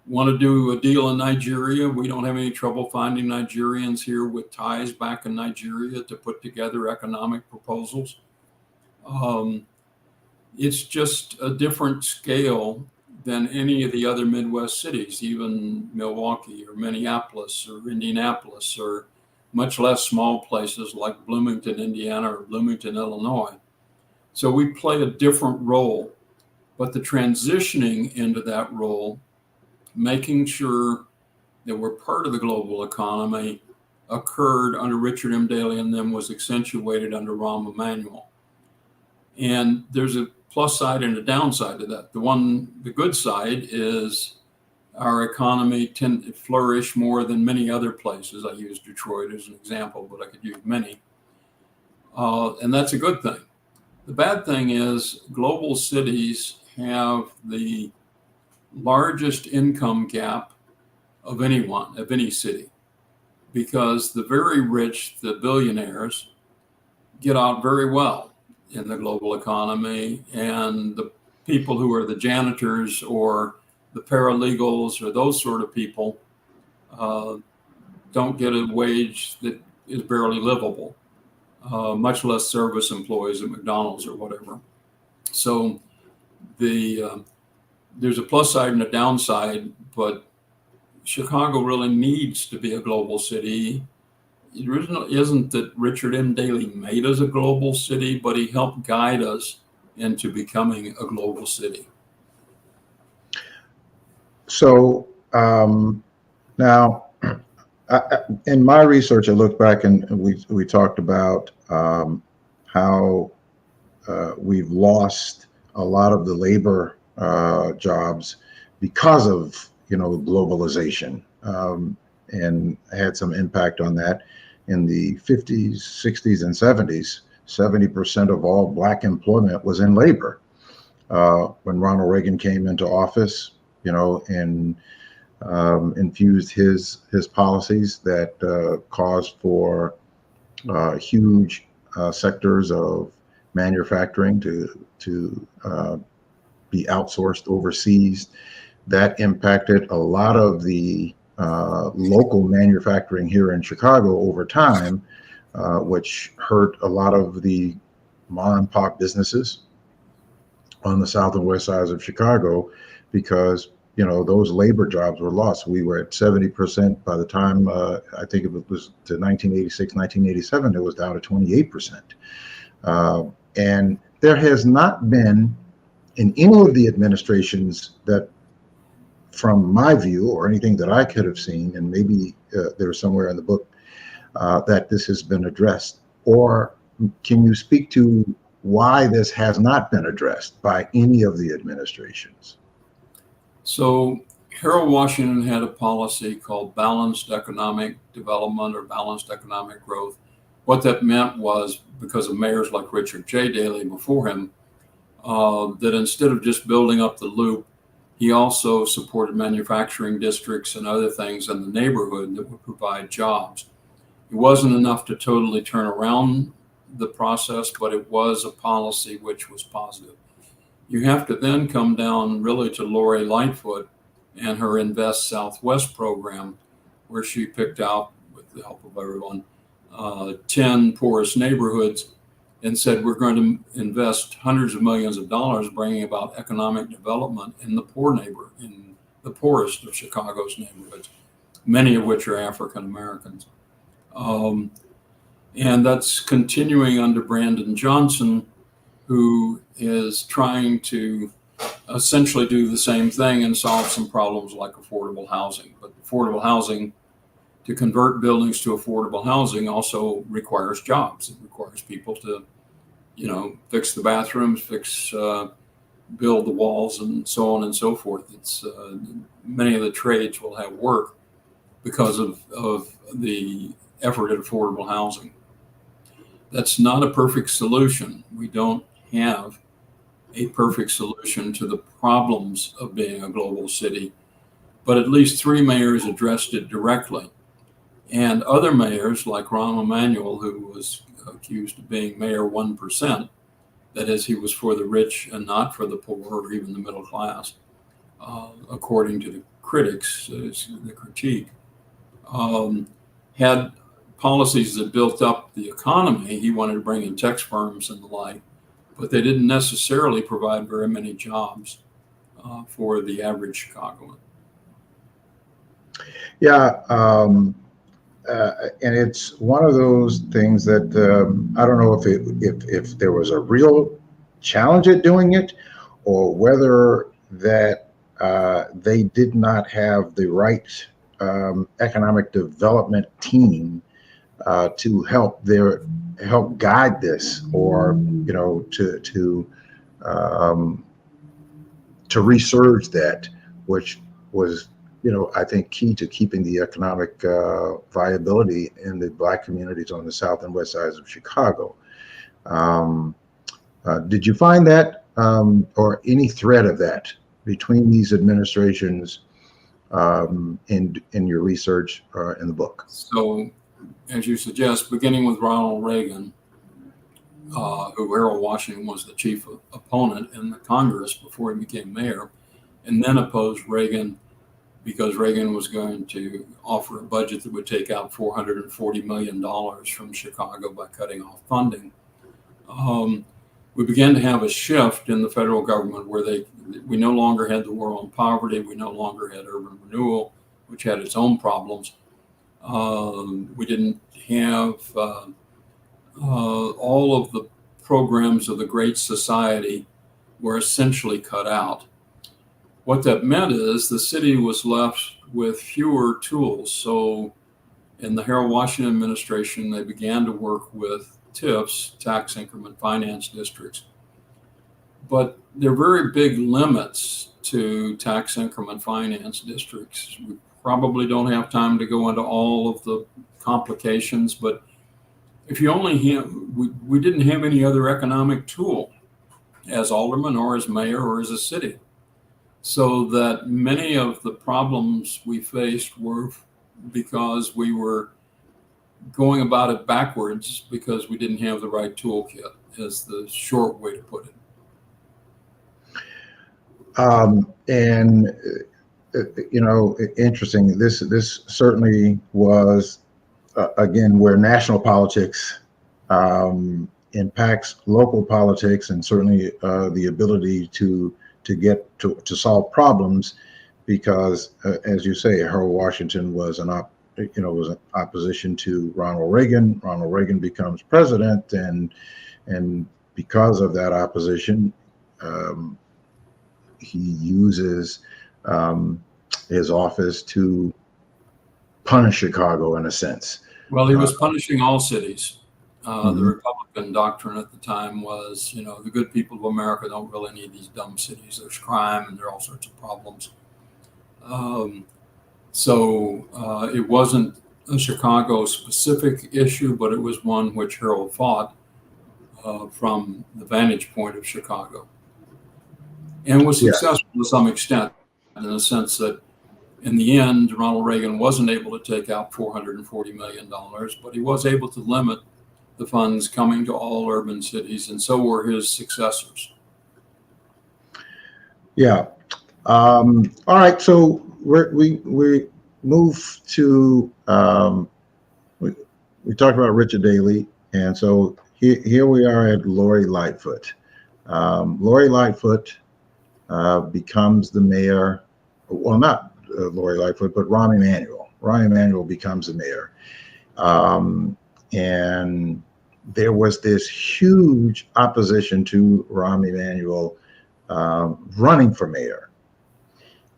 want to do a deal in Nigeria, we don't have any trouble finding Nigerians here with ties back in Nigeria to put together economic proposals. It's just a different scale than any of the other Midwest cities, even Milwaukee or Minneapolis or Indianapolis, or much less small places like Bloomington, Indiana, or Bloomington, Illinois. So we play a different role, but the transitioning into that role, making sure that we're part of the global economy, occurred under Richard M. Daley and then was accentuated under Rahm Emanuel. And there's a plus side and a downside to that. The good side is our economy tend to flourish more than many other places. I use Detroit as an example, but I could use many. And that's a good thing. The bad thing is global cities have the largest income gap of any city, because the very rich, the billionaires, get out very well in the global economy, and the people who are the janitors or the paralegals or those sort of people don't get a wage that is barely livable, much less service employees at McDonald's or whatever. So there's a plus side and a downside, but Chicago really needs to be a global city. The original isn't that Richard M. Daley made us a global city, but he helped guide us into becoming a global city. So now, in my research, I looked back and we talked about how we've lost a lot of the labor jobs because of globalization, and had some impact on that. In the 50s, 60s, and 70s, 70% of all Black employment was in labor. When Ronald Reagan came into office, and infused his policies that caused for huge sectors of manufacturing to be outsourced overseas. That impacted a lot of the local manufacturing here in Chicago over time, which hurt a lot of the mom and pop businesses on the south and west sides of Chicago, because those labor jobs were lost. We were at 70% by the time I think it was to 1986, 1987. It was down to 28%, and there has not been in any of the administrations that, from my view, or anything that I could have seen, and maybe there's somewhere in the book that this has been addressed. Or can you speak to why this has not been addressed by any of the administrations? So Harold Washington had a policy called balanced economic development or balanced economic growth. What that meant was, because of mayors like Richard J. Daley before him, that instead of just building up the loop, he also supported manufacturing districts and other things in the neighborhood that would provide jobs. It wasn't enough to totally turn around the process, but it was a policy which was positive. You have to then come down really to Lori Lightfoot and her Invest Southwest program, where she picked out, with the help of everyone, 10 poorest neighborhoods and said, we're going to invest hundreds of millions of dollars bringing about economic development in the poorest of Chicago's neighborhoods, many of which are African Americans. And that's continuing under Brandon Johnson, who is trying to essentially do the same thing and solve some problems like affordable housing. But affordable housing, to convert buildings to affordable housing, also requires jobs. It requires people to, fix the bathrooms, fix build the walls and so on and so forth. It's many of the trades will have work because of the effort at affordable housing. That's not a perfect solution. We don't have a perfect solution to the problems of being a global city, but at least 3 mayors addressed it directly. And other mayors, like Rahm Emanuel, who was accused of being mayor 1%, that is, he was for the rich and not for the poor or even the middle class, according to the critics, the critique, had policies that built up the economy. He wanted to bring in tech firms and the like, but they didn't necessarily provide very many jobs for the average Chicagoan. Yeah, and it's one of those things that I don't know if there was a real challenge at doing it, or whether that they did not have the right economic development team to help guide this, or to resurge that, which was I think key to keeping the economic viability in the Black communities on the south and west sides of Chicago. Did you find that or any thread of that between these administrations in your research in the book? So, as you suggest, beginning with Ronald Reagan, who Harold Washington was the chief opponent in the Congress before he became mayor, and then opposed Reagan because Reagan was going to offer a budget that would take out $440 million from Chicago by cutting off funding. We began to have a shift in the federal government where we no longer had the war on poverty, we no longer had urban renewal, which had its own problems. We didn't have all of the programs of the Great Society were essentially cut out. What that meant is the city was left with fewer tools. So in the Harold Washington administration, they began to work with TIFs, tax increment finance districts. But there are very big limits to tax increment finance districts. We probably don't have time to go into all of the complications, but if you only have, we didn't have any other economic tool as alderman or as mayor or as a city. So that many of the problems we faced were because we were going about it backwards because we didn't have the right toolkit, is the short way to put it. Interesting. This certainly was again where national politics impacts local politics, and certainly the ability to get to solve problems, because as you say, Harold Washington was an opposition to Ronald Reagan. Ronald Reagan becomes president, and because of that opposition, he uses his office to punish Chicago in a sense. Well, he was punishing all cities. The Republican doctrine at the time was, the good people of America don't really need these dumb cities. There's crime and there are all sorts of problems. So it wasn't a Chicago specific issue, but it was one which Harold fought from the vantage point of Chicago, and was successful to some extent, in the sense that in the end, Ronald Reagan wasn't able to take out $440 million, but he was able to limit the funds coming to all urban cities, and so were his successors. Yeah. All right. So we move to we talked about Richard Daley, and so here we are at Lori Lightfoot. Lori Lightfoot becomes the mayor. Well, not Lori Lightfoot, but Rahm Emanuel. Rahm Emanuel becomes the mayor. And there was this huge opposition to Rahm Emanuel running for mayor.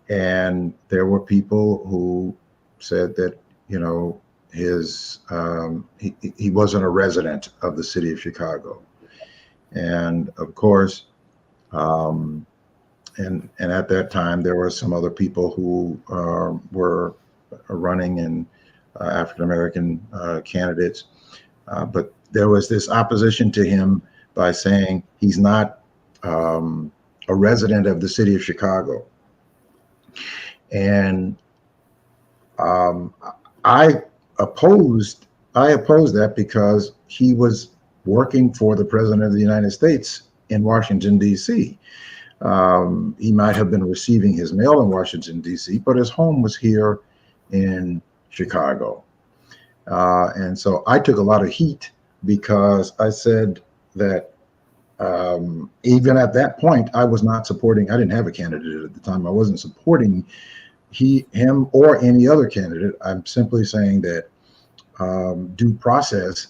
And there were people who said that, he wasn't a resident of the city of Chicago. And of course, and at that time, there were some other people who were running, and African American candidates. But there was this opposition to him by saying he's not a resident of the city of Chicago. And I opposed that because he was working for the President of the United States in Washington, D.C. He might have been receiving his mail in Washington, D.C., but his home was here in Chicago. And so I took a lot of heat because I said that even at that point, I was not supporting, I didn't have a candidate at the time. I wasn't supporting him or any other candidate. I'm simply saying that due process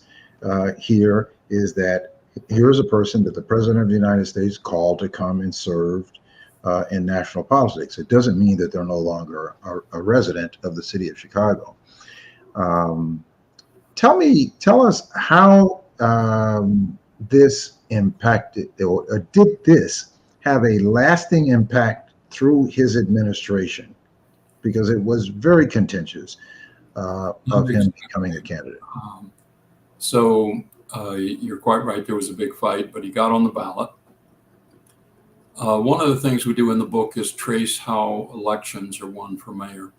here is that here is a person that the President of the United States called to come and serve in national politics. It doesn't mean that they're no longer a resident of the city of Chicago. Tell us how this impacted, or did this have a lasting impact through his administration? Because it was very contentious of him becoming a candidate. So you're quite right. There was a big fight, but he got on the ballot. One of the things we do in the book is trace how elections are won for mayor.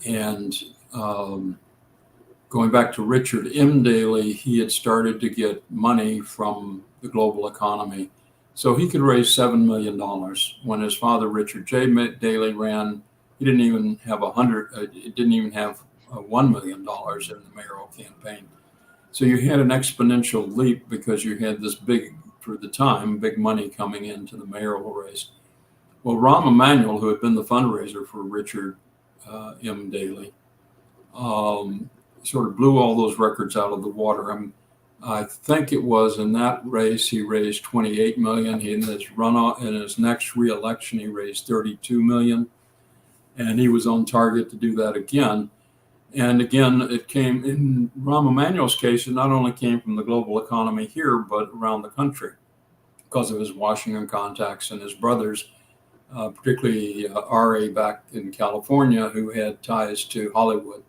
And going back to Richard M. Daley, he had started to get money from the global economy. So he could raise $7 million. When his father, Richard J. Daley, ran, he didn't even have $1 million in the mayoral campaign. So you had an exponential leap because you had this big, for the time, big money coming into the mayoral race. Well, Rahm Emanuel, who had been the fundraiser for Richard M. Daley, sort of blew all those records out of the water. I think it was in that race he raised $28 million. In his next re-election, he raised $32 million, and he was on target to do that again. And again, it came in Rahm Emanuel's case. It not only came from the global economy here, but around the country because of his Washington contacts and his brothers, particularly R.A. back in California, who had ties to Hollywood.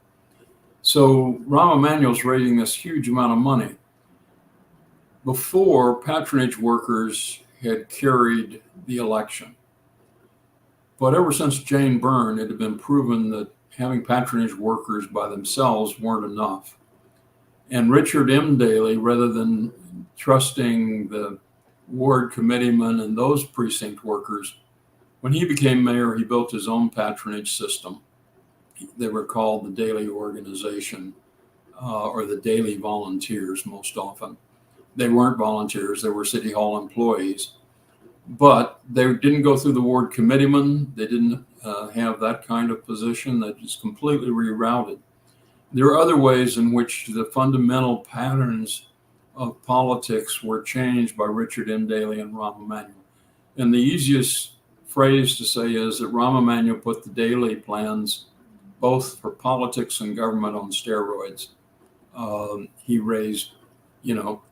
So Rahm Emanuel's raising this huge amount of money. Before, patronage workers had carried the election. But ever since Jane Byrne, it had been proven that having patronage workers by themselves weren't enough. And Richard M. Daley, rather than trusting the ward committeemen and those precinct workers, when he became mayor, he built his own patronage system. They were called the Daley Organization, or the Daley Volunteers most often. They weren't volunteers, they were City Hall employees. But they didn't go through the ward committeeman. They didn't have that kind of position. That is completely rerouted. There are other ways in which the fundamental patterns of politics were changed by Richard M. Daley and Rahm Emanuel. And the easiest phrase to say is that Rahm Emanuel put the Daley plans, both for politics and government, on steroids. He raised, 4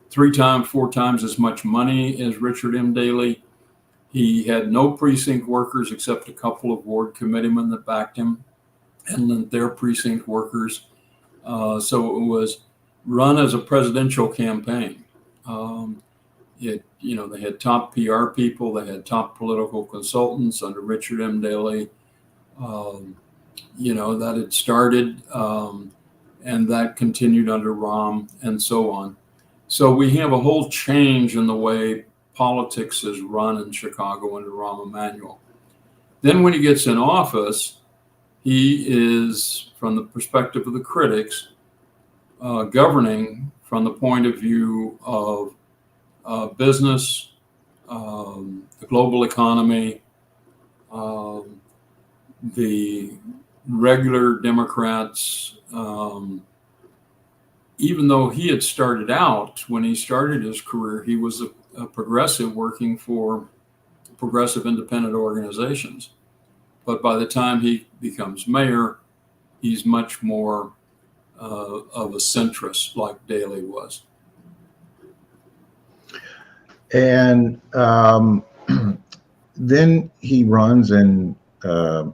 times as much money as Richard M. Daley. He had no precinct workers except a couple of ward committeemen that backed him and lent their precinct workers. So it was run as a presidential campaign. They had top PR people, they had top political consultants under Richard M. Daley. That had started, and that continued under Rahm, and so on. So we have a whole change in the way politics is run in Chicago under Rahm Emanuel. Then when he gets in office, he is, from the perspective of the critics, governing from the point of view of business, the global economy, the regular Democrats. Even though he had started out, when he started his career, he was a progressive working for progressive independent organizations. But by the time he becomes mayor, he's much more of a centrist, like Daley was. And then he runs and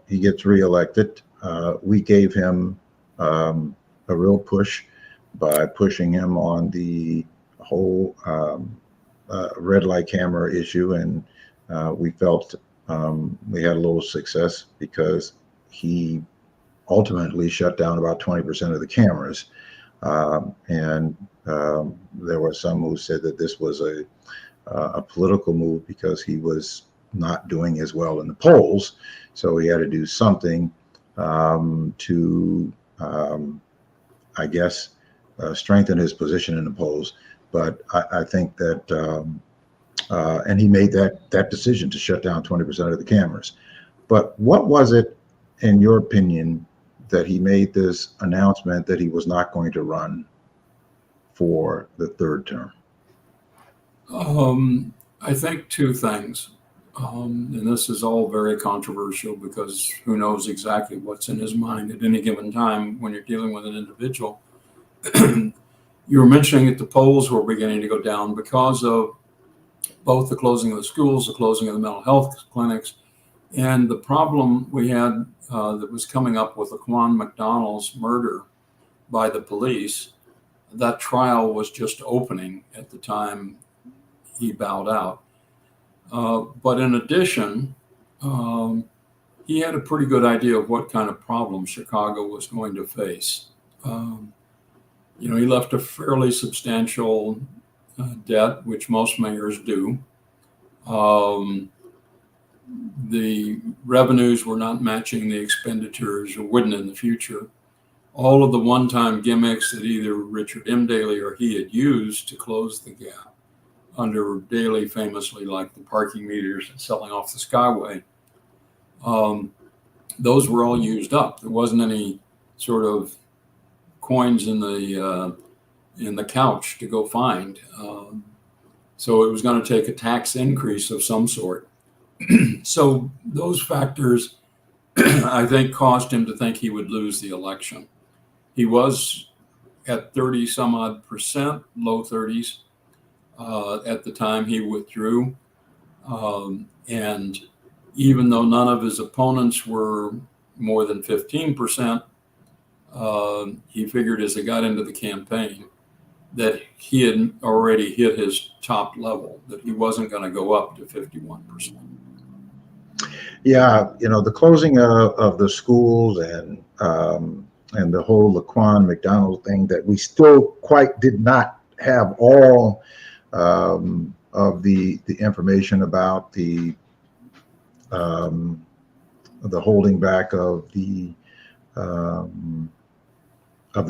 he gets reelected. We gave him a real push by pushing him on the whole red light camera issue, and we felt we had a little success because he ultimately shut down about 20% of the cameras. And there were some who said that this was a political move because he was not doing as well in the polls. So he had to do something to, I guess, strengthen his position in the polls. But I think that, and he made that decision to shut down 20% of the cameras. But what was it, in your opinion, that he made this announcement that he was not going to run for the third term? I think two things. And this is all very controversial because who knows exactly what's in his mind at any given time when you're dealing with an individual. You were mentioning that the polls were beginning to go down because of both the closing of the schools, the closing of the mental health clinics, and the problem we had that was coming up with Laquan McDonald's murder by the police. That trial was just opening at the time he bowed out. But in addition, he had a pretty good idea of what kind of problems Chicago was going to face. He left a fairly substantial debt, which most mayors do. The revenues were not matching the expenditures, or wouldn't in the future. All of the one-time gimmicks that either Richard M. Daley or he had used to close the gap, under Daley famously like the parking meters and selling off the Skyway, those were all used up. There wasn't any sort of coins in the couch to go find. So it was going to take a tax increase of some sort. So those factors, I think, caused him to think he would lose the election. He was at 30 some odd percent, low 30s, at the time he withdrew. And even though none of his opponents were more than 15%, he figured as he got into the campaign that he had already hit his top level, that he wasn't going to go up to 51%. Yeah, the closing of the schools and the whole Laquan McDonald thing, that we still quite did not have all of the information about the holding back of the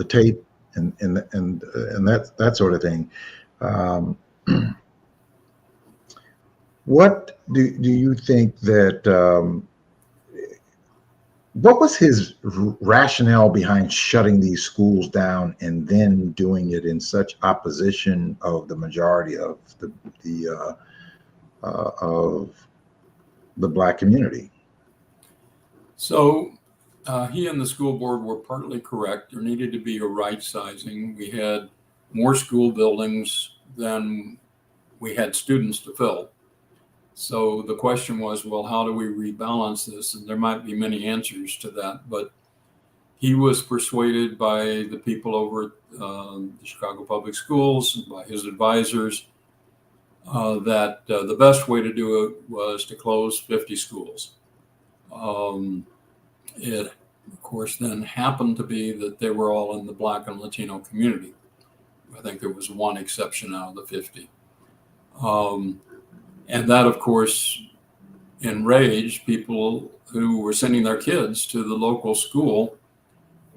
tape and that sort of thing. What do you think that? What was his rationale behind shutting these schools down and then doing it in such opposition of the majority of the Black community? So he and the school board were partly correct. There needed to be a right sizing. We had more school buildings than we had students to fill. So the question was, well, how do we rebalance this? And there might be many answers to that, but he was persuaded by the people over at the Chicago Public Schools and by his advisors that the best way to do it was to close 50 schools. It, of course, then happened to be that they were all in the Black and Latino community. I think there was one exception out of the 50. And that, of course, enraged people who were sending their kids to the local school.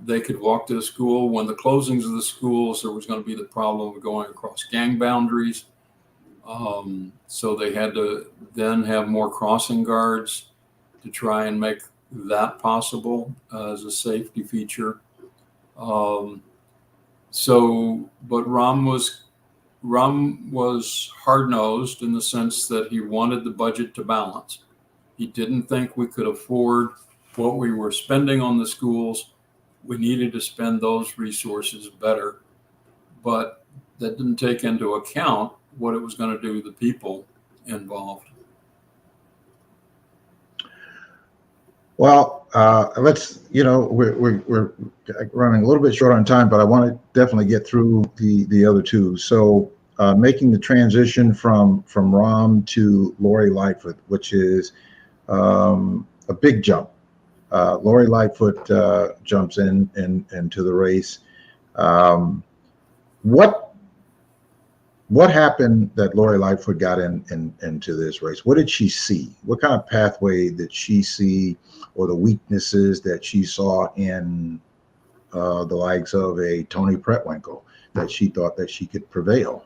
They could walk to the school. When the closings of the schools, there was going to be the problem of going across gang boundaries. So they had to then have more crossing guards to try and make that possible as a safety feature. But Rahm was hard-nosed in the sense that he wanted the budget to balance. He didn't think we could afford what we were spending on the schools. We needed to spend those resources better. But that didn't take into account what it was going to do to the people involved. Well, let's, we're running a little bit short on time, but I want to definitely get through the other two. So making the transition from Rahm to Lori Lightfoot, which is a big jump. Lori Lightfoot jumps into the race. What happened that Lori Lightfoot got into this race? What did she see? What kind of pathway did she see, or the weaknesses that she saw in the likes of a Tony Pretwinkle that she thought that she could prevail?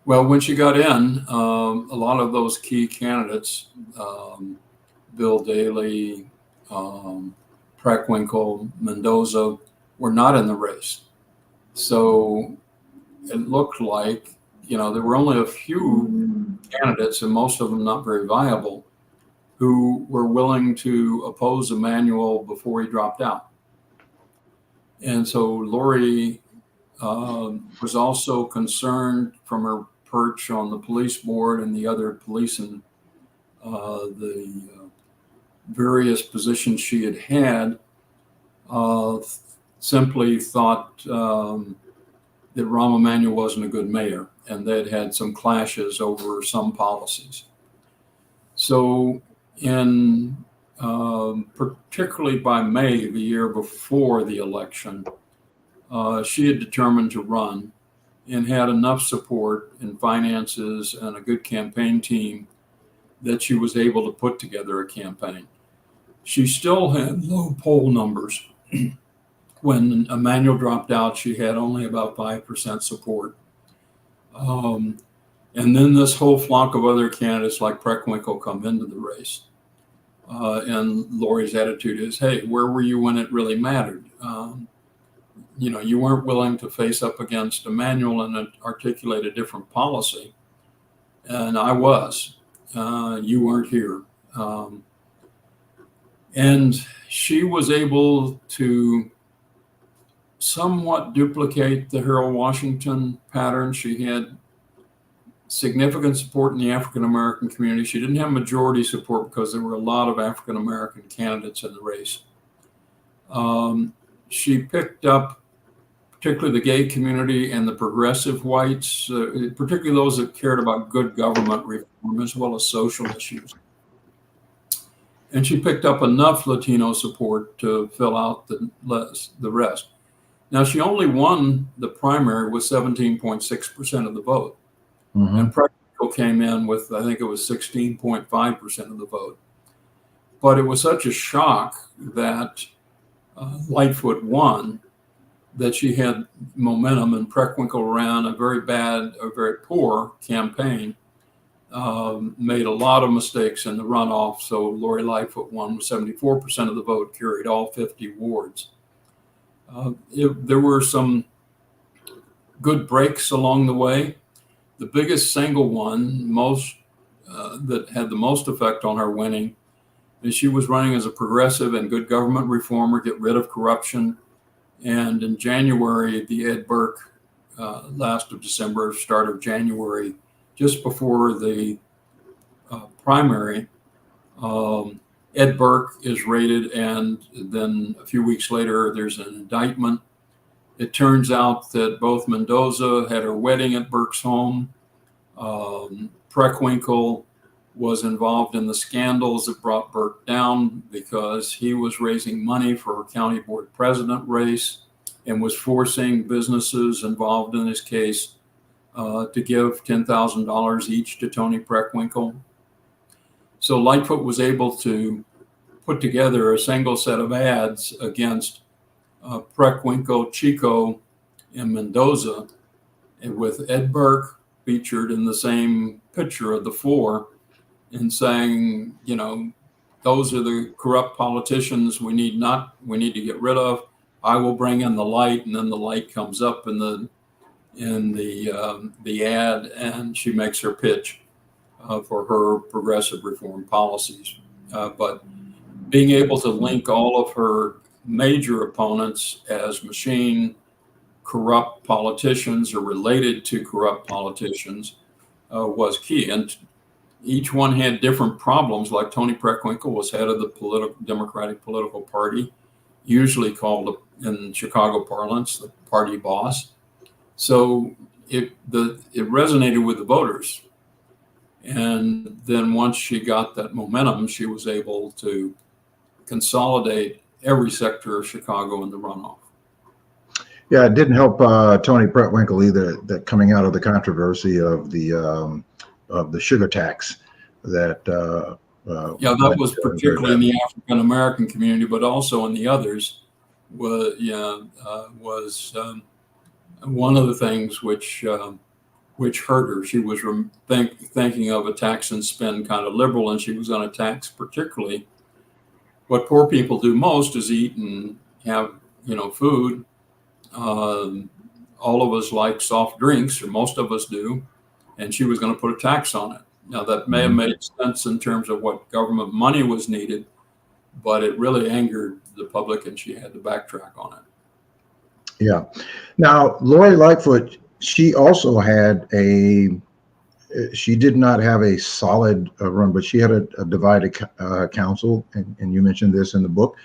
Well, when she got in, a lot of those key candidates, Bill Daley, Preckwinkle, Mendoza, were not in the race. So it looked like, there were only a few candidates, and most of them not very viable, who were willing to oppose Emanuel before he dropped out. And so Lori was also concerned from her perch on the police board and the other police and the various positions she had, simply thought that Rahm Emanuel wasn't a good mayor, and they'd had some clashes over some policies. So particularly by May, the year before the election, she had determined to run and had enough support in finances and a good campaign team that she was able to put together a campaign. She still had low poll numbers. When Emanuel dropped out, she had only about 5% support. And then this whole flock of other candidates like Preckwinkle come into the race. And Lori's attitude is, hey, where were you when it really mattered? You weren't willing to face up against Emanuel and articulate a different policy. And I was. You weren't here. And she was able to somewhat duplicate the Harold Washington pattern. She had significant support in the African-American community. She didn't have majority support because there were a lot of African-American candidates in the race. She picked up particularly the gay community and the progressive whites, particularly those that cared about good government reform as well as social issues. And she picked up enough Latino support to fill out the rest. Now, she only won the primary with 17.6% of the vote. Mm-hmm. And Preckwinkle came in with, I think it was 16.5% of the vote. But it was such a shock that Lightfoot won that she had momentum, and Preckwinkle ran a very poor campaign, made a lot of mistakes in the runoff. So Lori Lightfoot won with 74% of the vote, carried all 50 wards. There were some good breaks along the way. The biggest single one, that had the most effect on her winning, is she was running as a progressive and good government reformer, get rid of corruption. And in January, the Ed Burke, last of December, start of January, just before the primary, Ed Burke is raided, and then a few weeks later, there's an indictment. It turns out that both Mendoza had her wedding at Burke's home. Preckwinkle was involved in the scandals that brought Burke down because he was raising money for a county board president race and was forcing businesses involved in this case to give $10,000 each to Tony Preckwinkle. So Lightfoot was able to put together a single set of ads against Preckwinkle, Chico, and Mendoza, and with Ed Burke featured in the same picture of the four, and saying, those are the corrupt politicians we need to get rid of. I will bring in the light, and then the light comes up in the ad, and she makes her pitch for her progressive reform policies. But being able to link all of her major opponents as machine corrupt politicians or related to corrupt politicians was key. And each one had different problems. Like Tony Preckwinkle was head of the Democratic political party, usually called in Chicago parlance the party boss. So it resonated with the voters. And then once she got that momentum, she was able to consolidate every sector of Chicago in the runoff. Yeah, it didn't help Tony Preckwinkle either, that coming out of the controversy of the sugar tax that yeah, that was particularly in the African American community, but also in the others was one of the things which hurt her. She was thinking of a tax and spend kind of liberal, and she was going to tax particularly what poor people do most is eat and have food. All of us like soft drinks, or most of us do, and she was going to put a tax on it. Now, that may have made sense in terms of what government money was needed, but it really angered the public, and she had to backtrack on it. Yeah. Now, Lori Lightfoot, she also had she did not have a solid run, but she had a divided council, and you mentioned this in the book,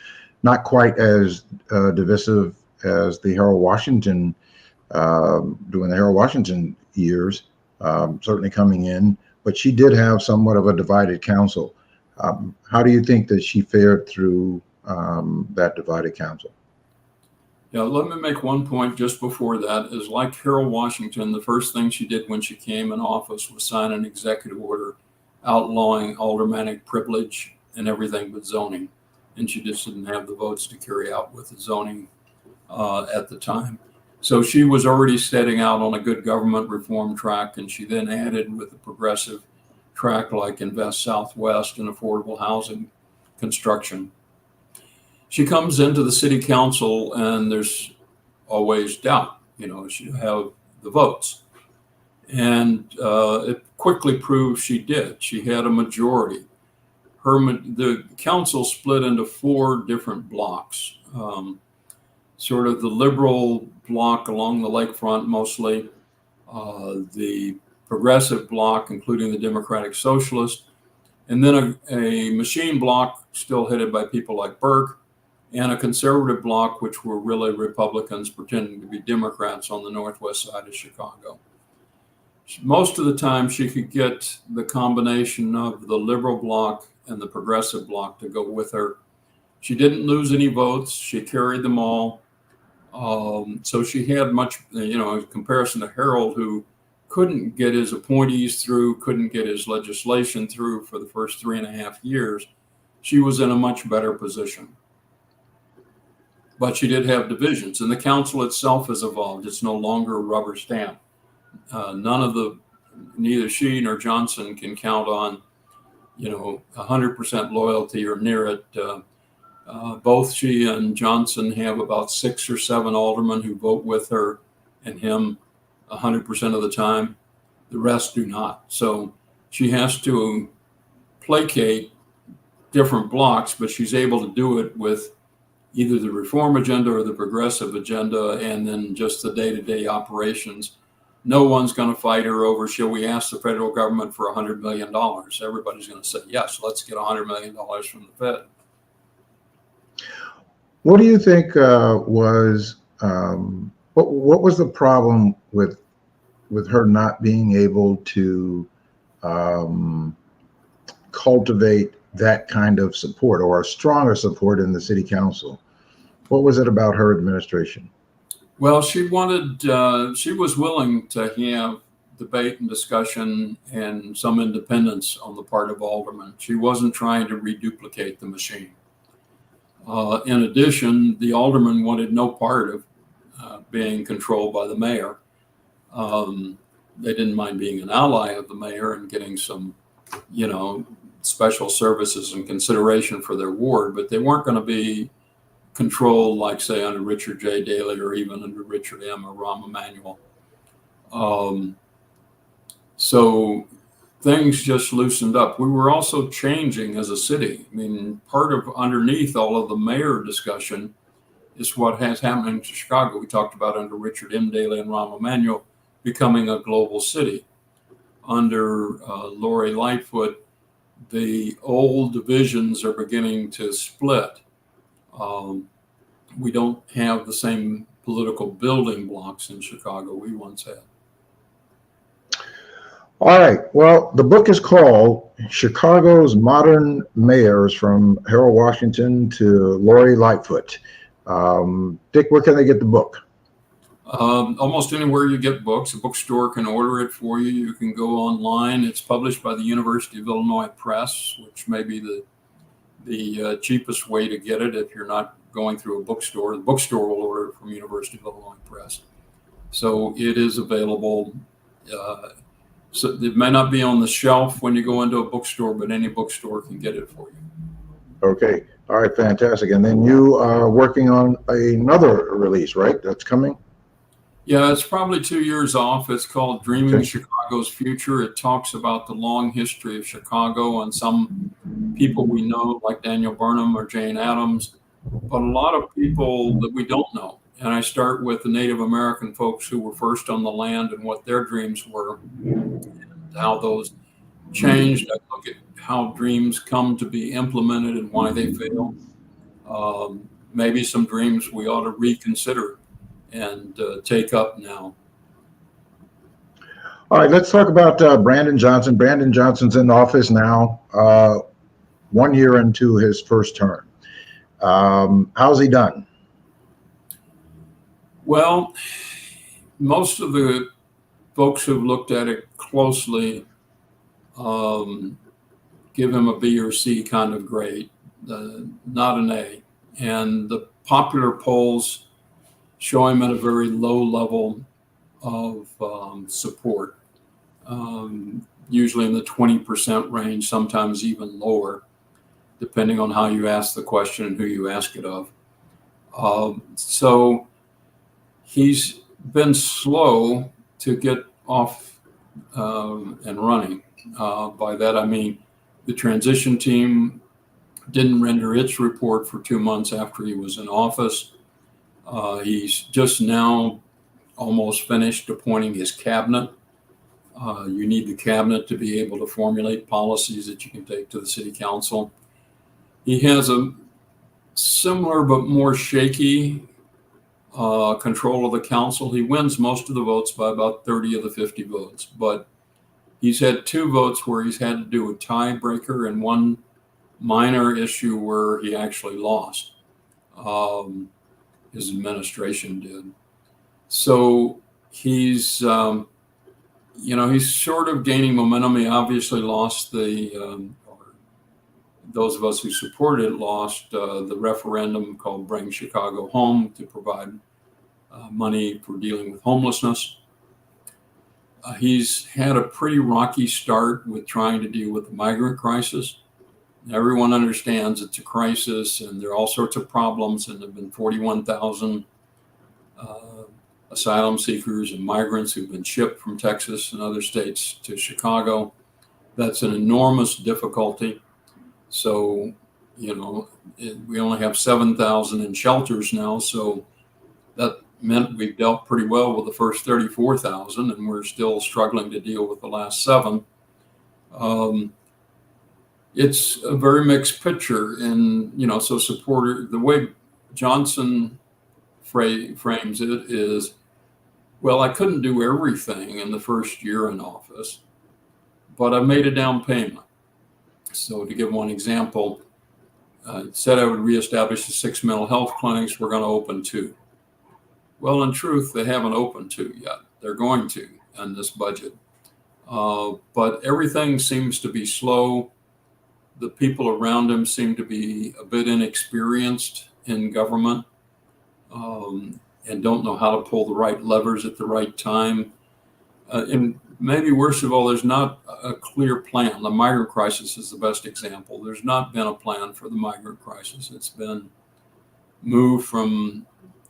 not quite as divisive as the Harold Washington, during the Harold Washington years, certainly coming in, but she did have somewhat of a divided council. How do you think that she fared through that divided council? Yeah, let me make one point just before that. Is like Harold Washington, the first thing she did when she came in office was sign an executive order outlawing aldermanic privilege and everything but zoning. And she just didn't have the votes to carry out with the zoning at the time. So she was already setting out on a good government reform track, and she then added with a progressive track like Invest Southwest and affordable housing construction. She comes into the city council, and there's always doubt, she have the votes. And it quickly proved she did. She had a majority. The council split into 4 different blocks. Sort of the liberal bloc along the lakefront mostly, the progressive bloc, including the Democratic Socialist, and then a machine bloc still headed by people like Burke, and a conservative bloc, which were really Republicans pretending to be Democrats on the northwest side of Chicago. Most of the time, she could get the combination of the liberal bloc and the progressive bloc to go with her. She didn't lose any votes. She carried them all. So she had much, in comparison to Harold, who couldn't get his appointees through, couldn't get his legislation through for the first 3.5 years. She was in a much better position. But she did have divisions, and the council itself has evolved. It's no longer a rubber stamp. Neither she nor Johnson can count on, 100% loyalty or near it. Both she and Johnson have about 6 or 7 aldermen who vote with her and him 100% of the time. The rest do not. So she has to placate different blocks, but she's able to do it with either the reform agenda or the progressive agenda, and then just the day-to-day operations. No one's going to fight her over, shall we ask the federal government for $100 million? Everybody's going to say, yes, let's get $100 million from the Fed. What do you think was what was the problem with her not being able to cultivate that kind of support, or a stronger support in the city council? What was it about her administration? Well, she was willing to have debate and discussion and some independence on the part of aldermen. She wasn't trying to reduplicate the machine. In addition, the aldermen wanted no part of being controlled by the mayor. They didn't mind being an ally of the mayor and getting some, special services and consideration for their ward, but they weren't going to be controlled like, say, under Richard J. Daley or even under Richard M. or Rahm Emanuel. So things just loosened up. We were also changing as a city. I mean, part of underneath all of the mayor discussion is what has happened in Chicago. We talked about under Richard M. Daley and Rahm Emanuel becoming a global city. under Lori Lightfoot, the old divisions are beginning to split. We don't have the same political building blocks in Chicago we once had. All right. Well, the book is called Chicago's Modern Mayors, from Harold Washington to Lori Lightfoot. Dick, where can they get the book? Almost anywhere you get books. A bookstore can order it for you. You can go online. It's published by the University of Illinois Press, which may be the cheapest way to get it if you're not going through a bookstore. The bookstore will order it from University of Illinois Press. So it is available. So it may not be on the shelf when you go into a bookstore, but any bookstore can get it for you. Okay. All right. Fantastic. And then you are working on another release, right? That's coming? Yeah, it's probably 2 years off. It's called Dreaming Chicago's Future. It talks about the long history of Chicago and some people we know, like Daniel Burnham or Jane Addams, but a lot of people that we don't know. And I start with the Native American folks who were first on the land and what their dreams were and how those changed. I look at how dreams come to be implemented and why they fail. Maybe some dreams we ought to reconsider and take up now. All right, let's talk about Brandon Johnson. Brandon Johnson's in office now, 1 year into his first term. How's he done? Well, most of the folks who've looked at it closely give him a B or C kind of grade, not an A. And the popular polls show him at a very low level of support, usually in the 20% range, sometimes even lower, depending on how you ask the question and who you ask it of. So he's been slow to get off and running. By that, I mean the transition team didn't render its report for 2 months after he was in office. He's just now almost finished appointing his cabinet. You need the cabinet to be able to formulate policies that you can take to the city council. He has a similar but more shaky control of the council. He wins most of the votes by about 30 of the 50 votes, but he's had 2 votes where he's had to do a tiebreaker and one minor issue where he actually lost. His administration did. So he's, he's sort of gaining momentum. He obviously lost those of us who supported it lost the referendum called Bring Chicago Home to provide money for dealing with homelessness. He's had a pretty rocky start with trying to deal with the migrant crisis. Everyone understands it's a crisis and there are all sorts of problems, and there have been 41,000 asylum seekers and migrants who've been shipped from Texas and other states to Chicago. That's an enormous difficulty. So, we only have 7,000 in shelters now, so that meant we've dealt pretty well with the first 34,000, and we're still struggling to deal with the last 7. It's a very mixed picture, and so the way Johnson frames it is, well, I couldn't do everything in the first year in office, but I made a down payment. So to give one example, it said I would reestablish the 6 mental health clinics. We're going to open 2. Well, in truth, they haven't opened 2 yet. They're going to in this budget. But everything seems to be slow. The people around him seem to be a bit inexperienced in government and don't know how to pull the right levers at the right time. And maybe worst of all, there's not a clear plan. The migrant crisis is the best example. There's not been a plan for the migrant crisis. It's been moved from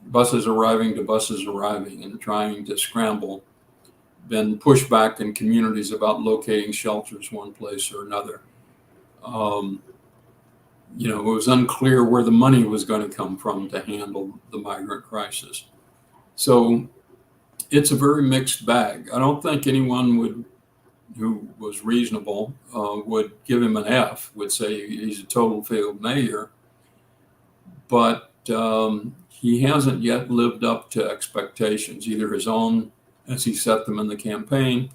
buses arriving to buses arriving and trying to scramble, been pushed back in communities about locating shelters one place or another. It was unclear where the money was going to come from to handle the migrant crisis. So it's a very mixed bag. I don't think anyone would who was reasonable would give him an F, would say he's a total failed mayor. But he hasn't yet lived up to expectations, either his own as he set them in the campaign,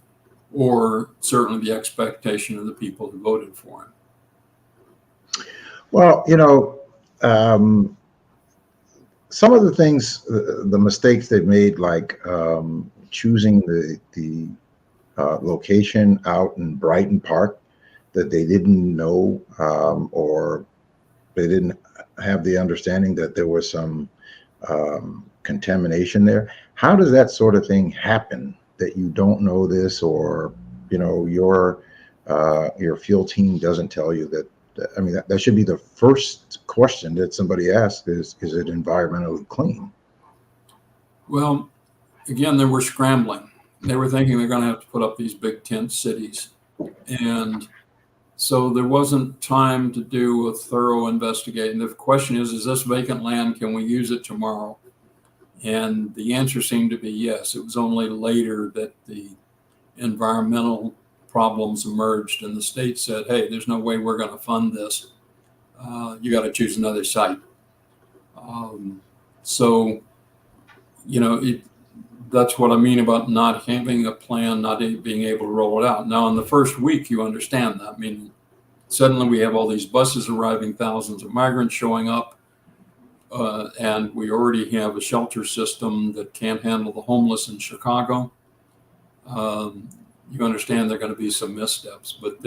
or certainly the expectation of the people who voted for him. Well, some of the things, the mistakes they've made, like choosing the location out in Brighton Park that they didn't know, or they didn't have the understanding that there was some contamination there. How does that sort of thing happen that you don't know this, or your field team doesn't tell you that? I mean, that should be the first question that somebody asks is it environmentally clean? Well, again, they were scrambling. They were thinking they're going to have to put up these big tent cities. And so there wasn't time to do a thorough investigation. The question is this vacant land? Can we use it tomorrow? And the answer seemed to be yes. It was only later that the environmental problems emerged and the state said, hey, there's no way we're going to fund this. You got to choose another site. That's what I mean about not having a plan, not being able to roll it out. Now, in the first week, you understand that. I mean, suddenly we have all these buses arriving, thousands of migrants showing up, and we already have a shelter system that can't handle the homeless in Chicago. You understand there are going to be some missteps, but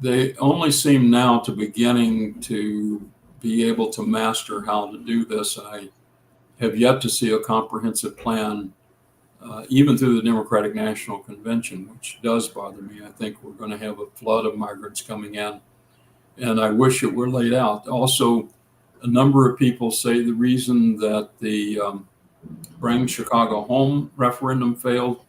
they only seem now to beginning to be able to master how to do this. I have yet to see a comprehensive plan, even through the Democratic National Convention, which does bother me. I think we're going to have a flood of migrants coming in, and I wish it were laid out. Also, a number of people say the reason that the Bring Chicago Home referendum failed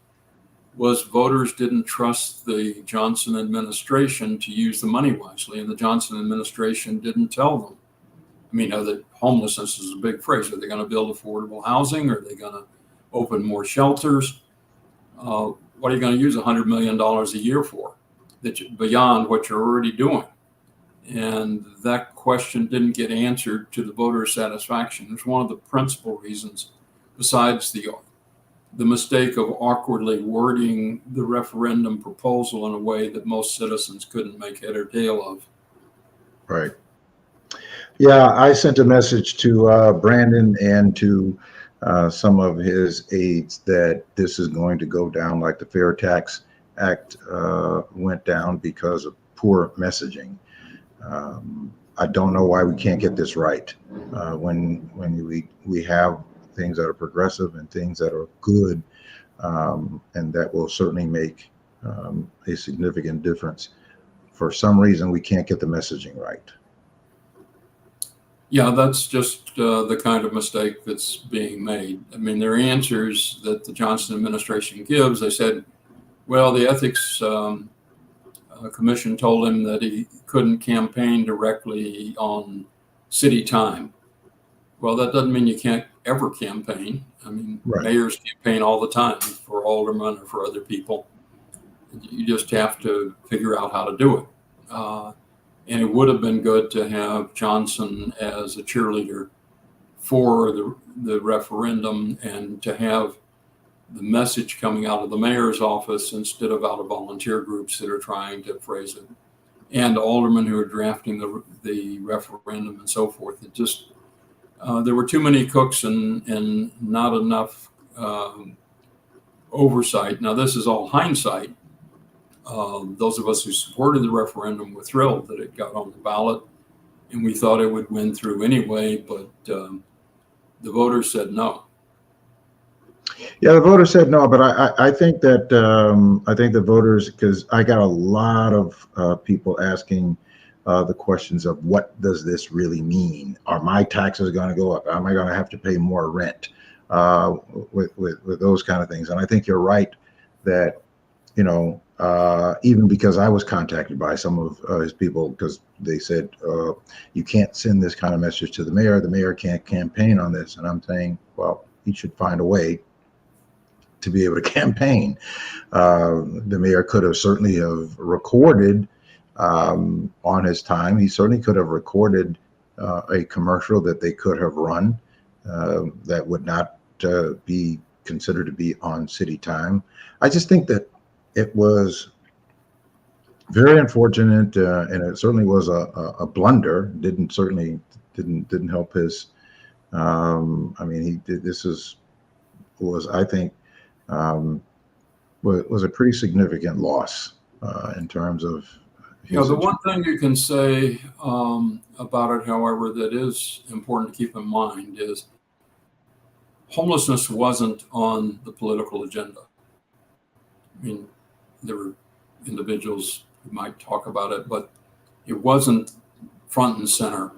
was voters didn't trust the Johnson administration to use the money wisely, and the Johnson administration didn't tell them. I mean, that homelessness is a big phrase. Are they going to build affordable housing? Are they going to open more shelters? What are you going to use $100 million a year for beyond what you're already doing? And that question didn't get answered to the voter satisfaction. It's one of the principal reasons, besides the mistake of awkwardly wording the referendum proposal in a way that most citizens couldn't make head or tail of. Right. Yeah, I sent a message to Brandon and to some of his aides that this is going to go down like the Fair Tax Act went down because of poor messaging. I don't know why we can't get this right when we have things that are progressive and things that are good, and that will certainly make a significant difference. For some reason, we can't get the messaging right. Yeah, that's just the kind of mistake that's being made. I mean, there are answers that the Johnson administration gives. They said, well, the ethics commission told him that he couldn't campaign directly on city time. Well, that doesn't mean you can't ever campaign. I mean, right. Mayors campaign all the time for aldermen or for other people. You just have to figure out how to do it. And it would have been good to have Johnson as a cheerleader for the referendum and to have the message coming out of the mayor's office instead of out of volunteer groups that are trying to phrase it, and aldermen who are drafting the referendum and so forth. It just, there were too many cooks and not enough oversight. Now, this is all hindsight. Those of us who supported the referendum were thrilled that it got on the ballot, and we thought it would win through anyway, but the voters said no. Yeah, the voters said no, but I think that the voters, because I got a lot of people asking the questions of what does this really mean? Are my taxes going to go up? Am I going to have to pay more rent? With those kind of things. And I think you're right that, even because I was contacted by some of his people because they said, you can't send this kind of message to the mayor. The mayor can't campaign on this. And I'm saying, well, he should find a way to be able to campaign. The mayor could have certainly have recorded on his time. He certainly could have recorded a commercial that they could have run that would not be considered to be on city time. I just think that it was very unfortunate, and it certainly was a blunder. Didn't help his. I mean, he did. Was I think was a pretty significant loss in terms of. The one thing you can say about it, however, that is important to keep in mind is homelessness wasn't on the political agenda. I mean, there were individuals who might talk about it, but it wasn't front and center.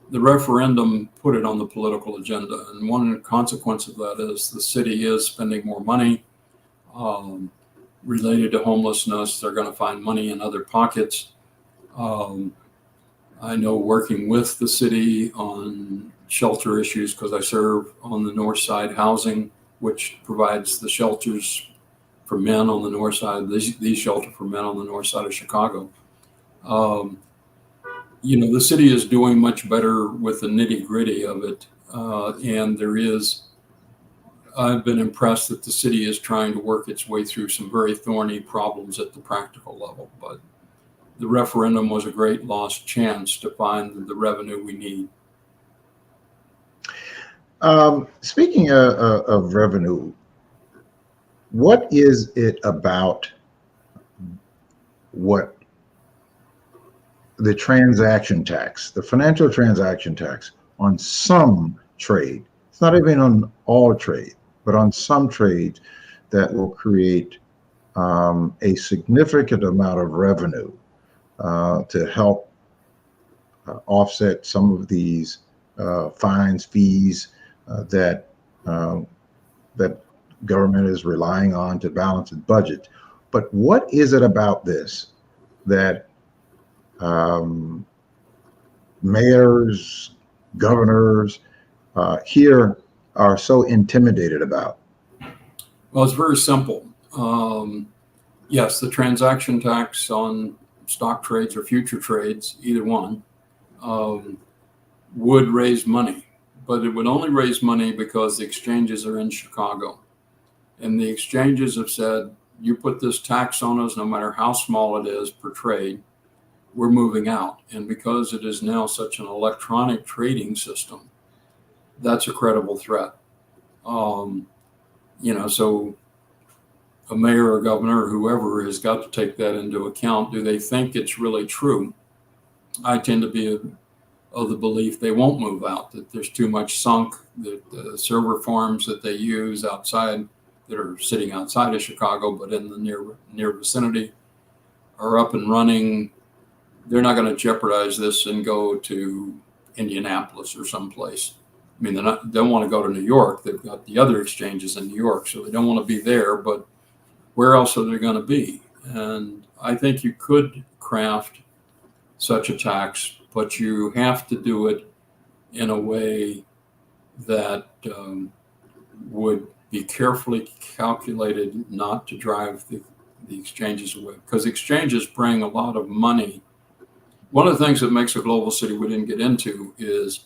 The referendum put it on the political agenda, and one consequence of that is the city is spending more money related to homelessness. They're going to find money in other pockets. I know working with the city on shelter issues, because I serve on the North Side Housing, which provides the shelters for men on the north side, these shelter for men on the north side of Chicago. The city is doing much better with the nitty gritty of it. And I've been impressed that the city is trying to work its way through some very thorny problems at the practical level. But the referendum was a great lost chance to find the revenue we need. Speaking of revenue, what is it about what the transaction tax, the financial transaction tax on some trade, it's not even on all trade, but on some trades, that will create a significant amount of revenue to help offset some of these fines, fees that government is relying on to balance its budget. But what is it about this that mayors, governors here are so intimidated about? Well, it's very simple. Yes, the transaction tax on stock trades or future trades, either one, would raise money, but it would only raise money because the exchanges are in Chicago. And the exchanges have said, you put this tax on us, no matter how small it is per trade, we're moving out. And because it is now such an electronic trading system, that's a credible threat. So a mayor or governor or whoever has got to take that into account. Do they think it's really true? I tend to be of the belief they won't move out, that there's too much sunk, that the server farms that they use outside, that are sitting outside of Chicago, but in the near vicinity, are up and running. They're not going to jeopardize this and go to Indianapolis or someplace. I mean, they don't want to go to New York. They've got the other exchanges in New York, so they don't want to be there, but where else are they going to be? And I think you could craft such a tax, but you have to do it in a way that would be carefully calculated not to drive the exchanges away, because exchanges bring a lot of money. One of the things that makes a global city we didn't get into is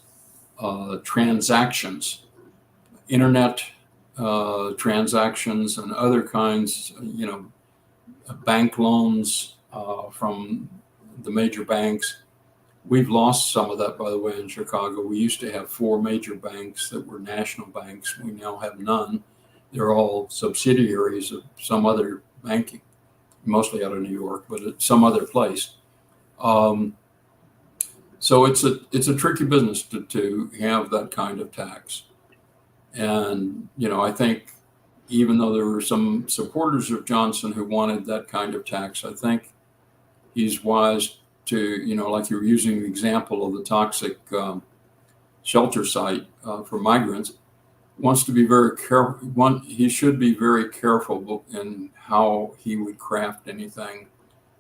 transactions, internet transactions and other kinds, bank loans from the major banks. We've lost some of that, by the way, in Chicago. We used to have 4 major banks that were national banks. We now have none. They're all subsidiaries of some other banking, mostly out of New York, but at some other place. So it's a tricky business to have that kind of tax. And, I think even though there were some supporters of Johnson who wanted that kind of tax, I think he's wise to, like you were using the example of the toxic shelter site for migrants, wants to be very careful. He should be very careful in how he would craft anything.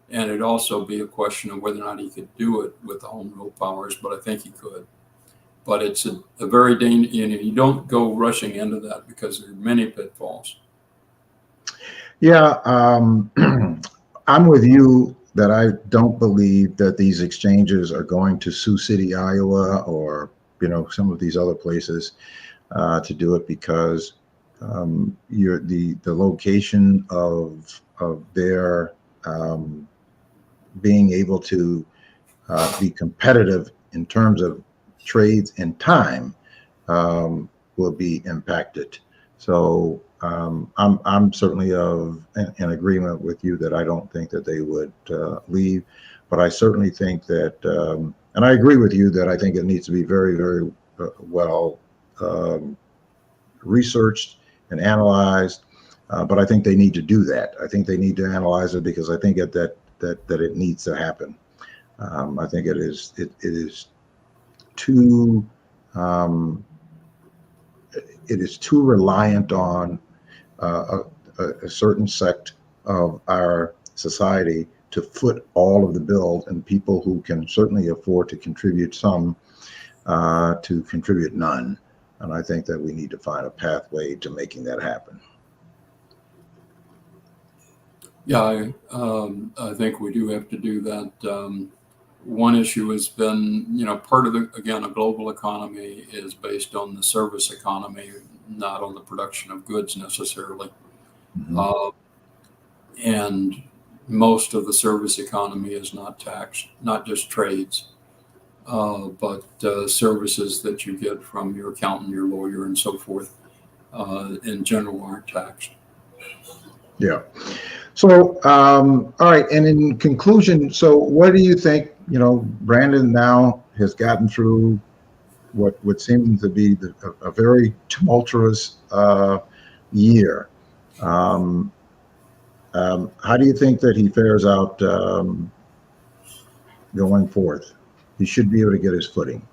And it'd also be a question of whether or not he could do it with the home rule powers, but I think he could. But it's a very dangerous, you don't go rushing into that because there are many pitfalls. Yeah, I'm with you that I don't believe that these exchanges are going to Sioux City, Iowa, or some of these other places to do it, because the location of their being able to be competitive in terms of trades and time will be impacted. So I'm certainly in agreement with you that I don't think that they would leave, but I certainly think that, and I agree with you that I think it needs to be very, very well researched and analyzed. But I think they need to do that. I think they need to analyze it, because I think that it needs to happen. I think it is too um, it is too reliant on a certain sect of our society to foot all of the bill, and people who can certainly afford to contribute some to contribute none. And I think that we need to find a pathway to making that happen. Yeah, I think we do have to do that. One issue has been, part of a global economy is based on the service economy, not on the production of goods necessarily. Mm-hmm. And most of the service economy is not taxed, not just trades, but services that you get from your accountant, your lawyer, and so forth, in general aren't taxed. Yeah. So, all right. And in conclusion, so what do you think, Brandon now has gotten through what seemed to be a very tumultuous year. How do you think that he fares out going forth? He should be able to get his footing.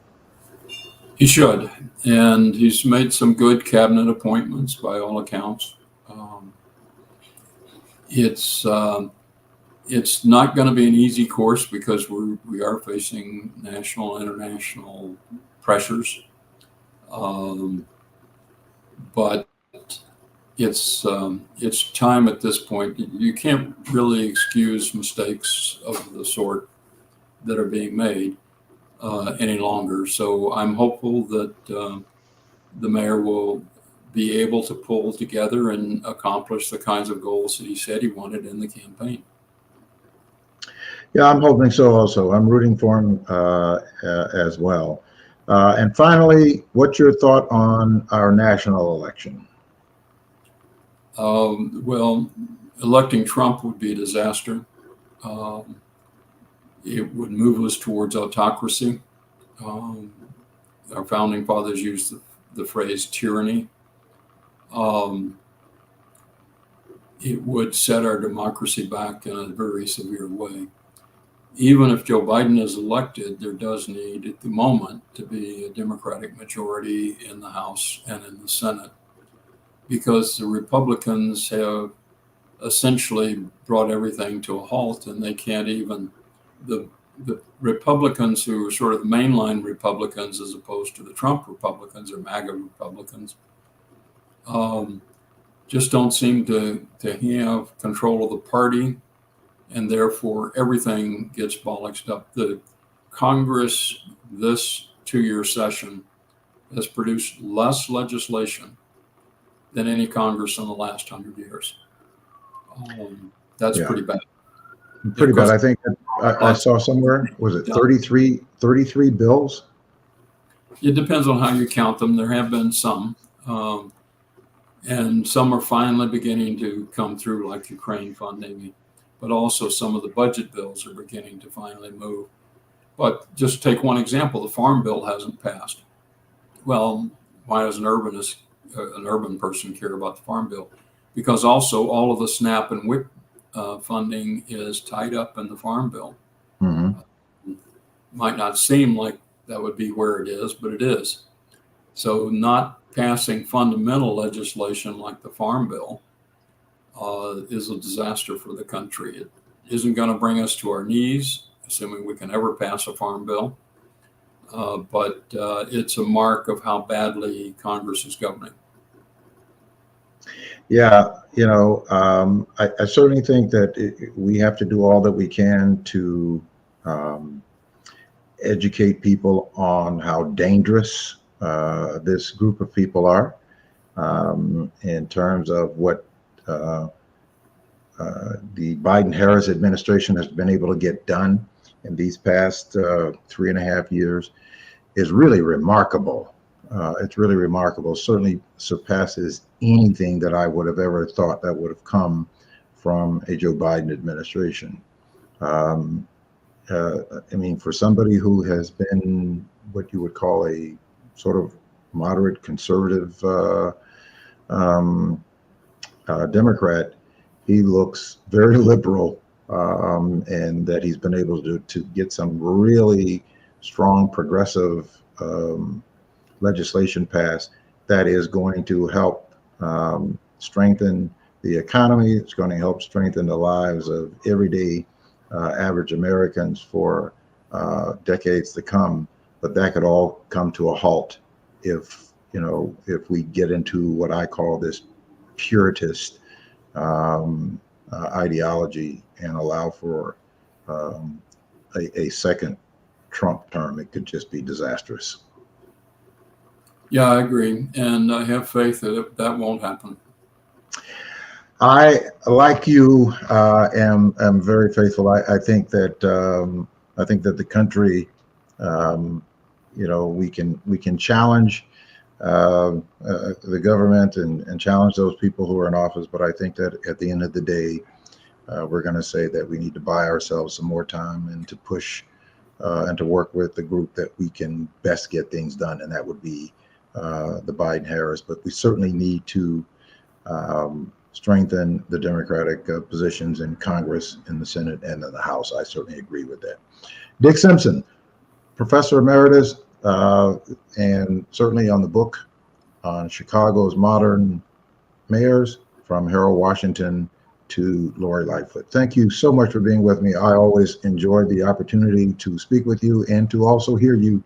He should. And he's made some good cabinet appointments by all accounts. It's not going to be an easy course, because we are facing national and international pressures. But it's time at this point. You can't really excuse mistakes of the sort that are being made any longer. So I'm hopeful that the mayor will be able to pull together and accomplish the kinds of goals that he said he wanted in the campaign. Yeah, I'm hoping so also. I'm rooting for him as well. And finally, what's your thought on our national election? Well, electing Trump would be a disaster. It would move us towards autocracy. Our founding fathers used the phrase tyranny. It would set our democracy back in a very severe way. Even if Joe Biden is elected, there does need, at the moment, to be a Democratic majority in the House and in the Senate, because the Republicans have essentially brought everything to a halt, and they can't even, the Republicans who are sort of the mainline Republicans, as opposed to the Trump Republicans or MAGA Republicans, just don't seem to have control of the party, and therefore everything gets bollocksed up. The Congress this 2-year session has produced less legislation than any Congress in the last 100 years. That's pretty bad. Pretty bad. I think I saw somewhere, was it 33 bills? It depends on how you count them. There have been some. And some are finally beginning to come through, like Ukraine funding, but also some of the budget bills are beginning to finally move. But just take one example, the Farm Bill hasn't passed. Well, why does an urban person care about the Farm Bill? Because also all of the SNAP and WIC funding is tied up in the Farm Bill. Mm-hmm. Might not seem like that would be where it is, but it is. So not passing fundamental legislation like the Farm Bill is a disaster for the country. It isn't going to bring us to our knees, assuming we can ever pass a Farm Bill, but it's a mark of how badly Congress is governing. Yeah, I certainly think that we have to do all that we can to um, educate people on how dangerous this group of people are in terms of what uh, the Biden-Harris administration has been able to get done in these past 3.5 years is really remarkable. It's really remarkable. Certainly surpasses anything that I would have ever thought that would have come from a Joe Biden administration. Um, I mean, for somebody who has been what you would call a sort of moderate conservative um, Democrat, he looks very liberal, and that he's been able to get some really strong progressive legislation passed that is going to help strengthen the economy. It's going to help strengthen the lives of everyday average Americans for decades to come. But that could all come to a halt if we get into what I call this puritist ideology and allow for a second Trump term. It could just be disastrous. Yeah, I agree, and I have faith that that won't happen. I, like you, am very faithful. I think that the country, we can challenge the government and challenge those people who are in office, but I think that at the end of the day, we're going to say that we need to buy ourselves some more time and to push and to work with the group that we can best get things done, and that would be the Biden-Harris. But we certainly need to strengthen the Democratic positions in Congress, in the Senate, and in the House. I certainly agree with that. Dick Simpson, Professor Emeritus, and certainly on the book on Chicago's modern mayors, from Harold Washington to Lori Lightfoot. Thank you so much for being with me. I always enjoy the opportunity to speak with you and to also hear you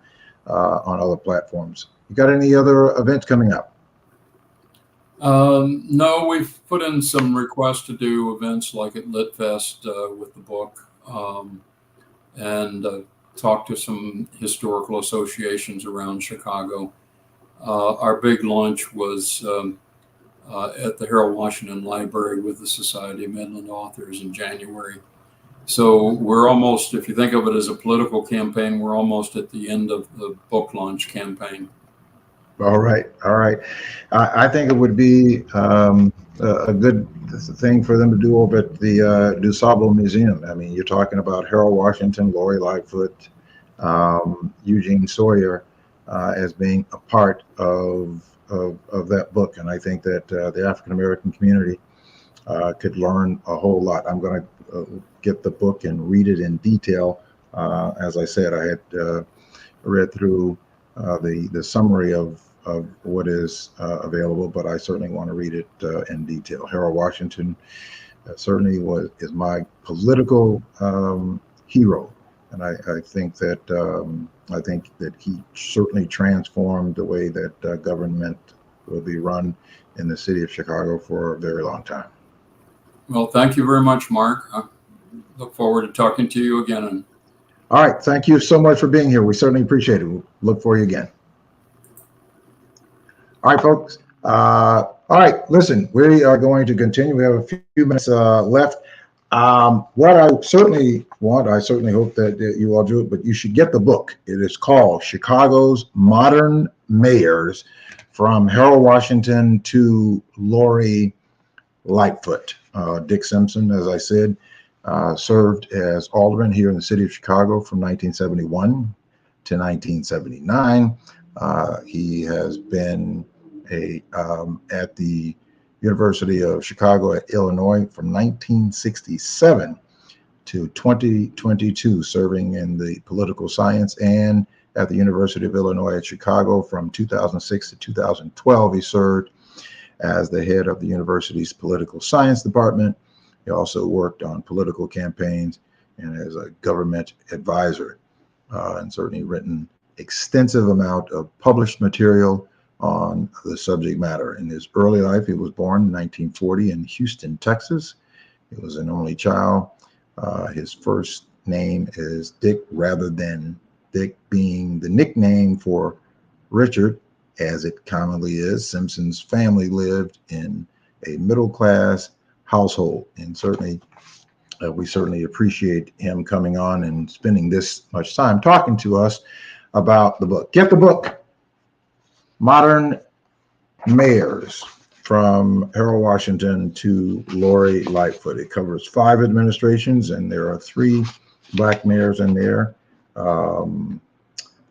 on other platforms. You got any other events coming up? No, we've put in some requests to do events like at LitFest with the book, and talk to some historical associations around Chicago. Our big launch was at the Harold Washington Library with the Society of Midland Authors in January. So we're almost, if you think of it as a political campaign, we're almost at the end of the book launch campaign. All right. I think it would be a good thing for them to do over at the DuSable Museum. I mean, you're talking about Harold Washington, Lori Lightfoot, Eugene Sawyer as being a part of that book, and I think that the African American community could learn a whole lot. I'm going to get the book and read it in detail. As I said, I had read through the summary of what is available, but I certainly want to read it in detail. Harold Washington certainly is my political hero, and I think that he certainly transformed the way that government will be run in the city of Chicago for a very long time. Well, thank you very much, Mark. I look forward to talking to you again. All right. Thank you so much for being here. We certainly appreciate it. We'll look for you again. All right, folks. All right. Listen, we are going to continue. We have a few minutes left. What I certainly hope that you all do it, but you should get the book. It is called Chicago's Modern Mayors, from Harold Washington to Lori Lightfoot. Dick Simpson, as I said, served as alderman here in the city of Chicago from 1971 to 1979. He has been at the University of Chicago at Illinois from 1967 to 2022, serving in the political science, and at the University of Illinois at Chicago from 2006 to 2012. He served as the head of the university's political science department. He also worked on political campaigns and as a government advisor, and certainly written extensive amount of published material on the subject matter. In his early life, he was born in 1940 in Houston, Texas. He was an only child. His first name is Dick, rather than Dick being the nickname for Richard, as it commonly is. Simpson's family lived in a middle-class household, and certainly we certainly appreciate him coming on and spending this much time talking to us about the book. Get the book, Modern Mayors, from Harold Washington to Lori Lightfoot. It covers 5 administrations, and there are 3 black mayors in there. Harold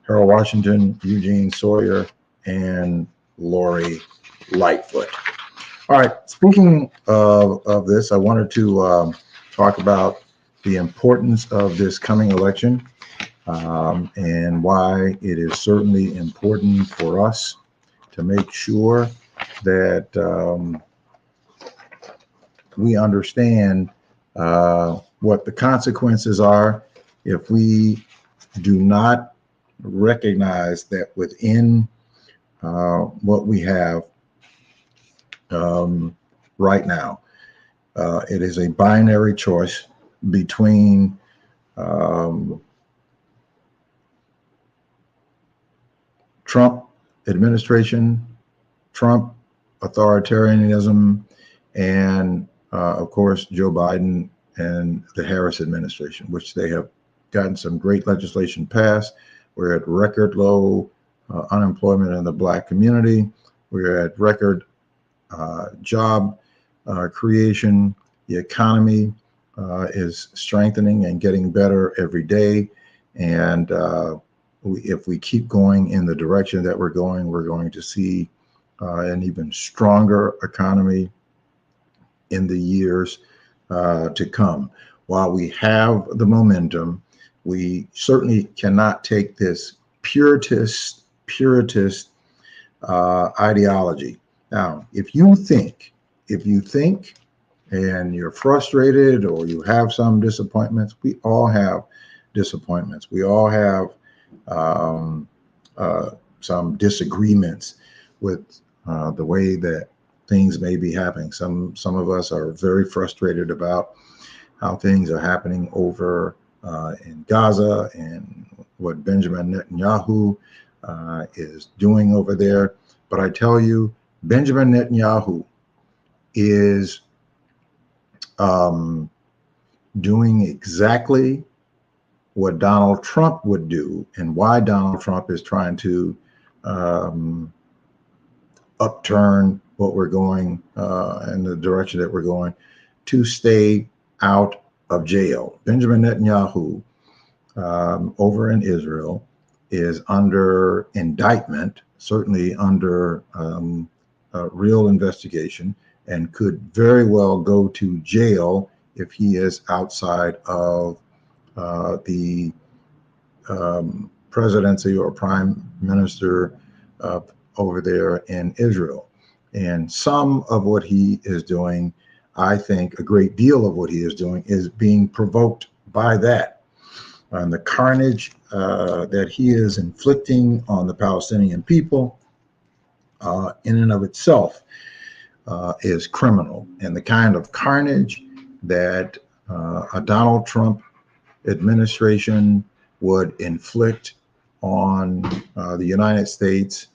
Washington, Eugene Sawyer, and Lori Lightfoot. All right, speaking of this, I wanted to talk about the importance of this coming election, and why it is certainly important for us to make sure that we understand what the consequences are if we do not recognize that within what we have right now, it is a binary choice between Trump administration, Trump authoritarianism, and of course Joe Biden and the Harris administration, which they have gotten some great legislation passed. We're at record low unemployment in the black community. We're at record job creation. The economy is strengthening and getting better every day. And if we keep going in the direction that we're going to see an even stronger economy in the years to come. While we have the momentum, we certainly cannot take this puritist ideology. Now, if you think and you're frustrated or you have some disappointments, we all have disappointments. We all have some disagreements with the way that things may be happening. Some of us are very frustrated about how things are happening over in Gaza and what Benjamin Netanyahu is doing over there. But I tell you, Benjamin Netanyahu is doing exactly what Donald Trump would do, and why Donald Trump is trying to upturn what we're going in the direction that we're going, to stay out of jail. Benjamin Netanyahu over in Israel is under indictment, certainly under real investigation, and could very well go to jail if he is outside of the presidency or prime minister over there in Israel. And some of what he is doing, I think a great deal of what he is doing, is being provoked by that. And the carnage that he is inflicting on the Palestinian people in and of itself is criminal. And the kind of carnage that a Donald Trump administration would inflict on the United States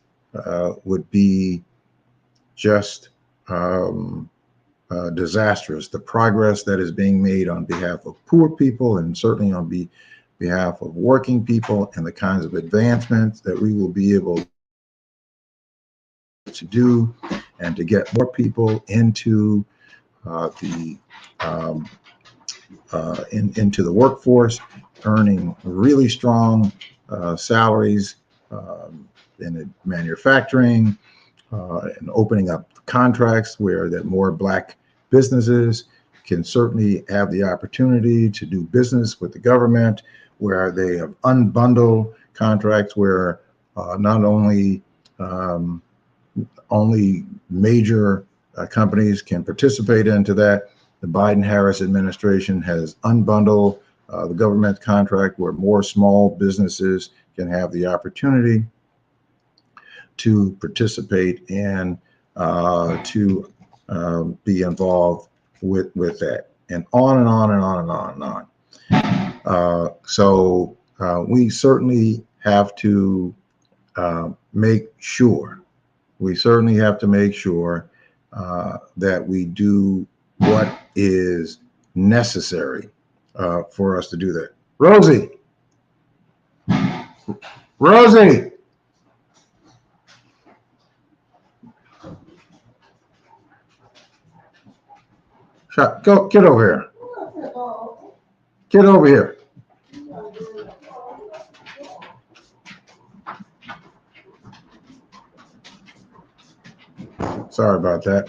would be just disastrous. The progress that is being made on behalf of poor people, and certainly on behalf of working people, and the kinds of advancements that we will be able to do, and to get more people into into the workforce, earning really strong salaries in manufacturing, and opening up contracts where that more black businesses can certainly have the opportunity to do business with the government, where they have unbundled contracts where not only major companies can participate into that. The Biden-Harris administration has unbundled the government contract where more small businesses can have the opportunity to participate and to be involved with that, and on and on and on and on and on. So we certainly have to make sure. We certainly have to make sure that we do what is necessary for us to do that. Rosie, go get over here. Get over here. Sorry about that.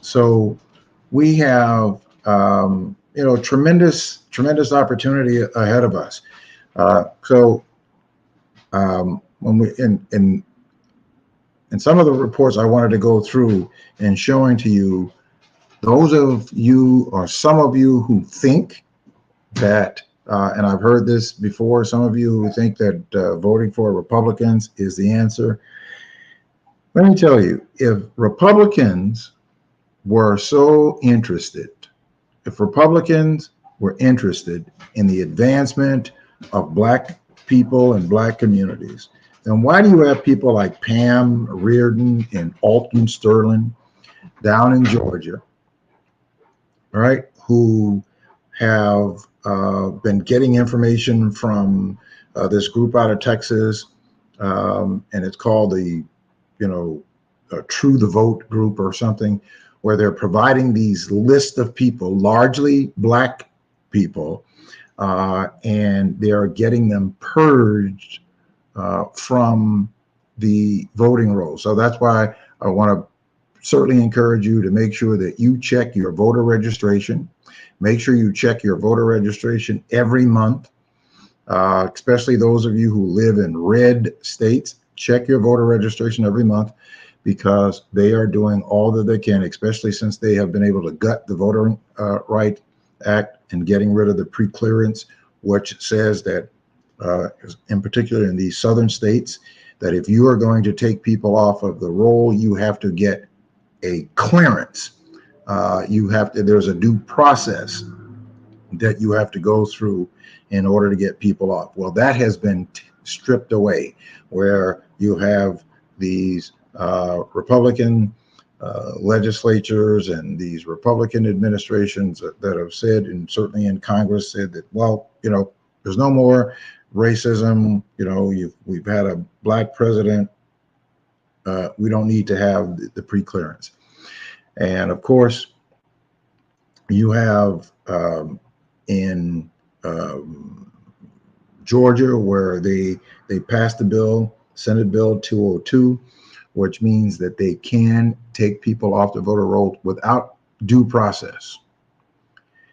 So we have tremendous opportunity ahead of us. When we in some of the reports I wanted to go through and showing to you, those of you or some of you who think that, and I've heard this before, some of you who think that voting for Republicans is the answer. Let me tell you, if Republicans were so interested, if Republicans were interested in the advancement of Black people and Black communities, then why do you have people like Pam Reardon and Alton Sterling down in Georgia, right, who have been getting information from this group out of Texas, and it's called the, True the Vote group or something, where they're providing these lists of people, largely Black people, and they are getting them purged from the voting rolls. So that's why I want to certainly encourage you to make sure that you check your voter registration. Make sure you check your voter registration every month, especially those of you who live in red states. Check your voter registration every month, because they are doing all that they can, especially since they have been able to gut the Voting Right Act and getting rid of the preclearance, which says that, in particular in these southern states, that if you are going to take people off of the roll, you have to get a clearance. There's a due process that you have to go through in order to get people off. Well, that has been stripped away, where you have these Republican legislatures and these Republican administrations that have said, and certainly in Congress said that, well, there's no more racism. We've had a Black president. We don't need to have the preclearance. And of course, you have in Georgia, where they passed the bill, Senate Bill 202, which means that they can take people off the voter roll without due process.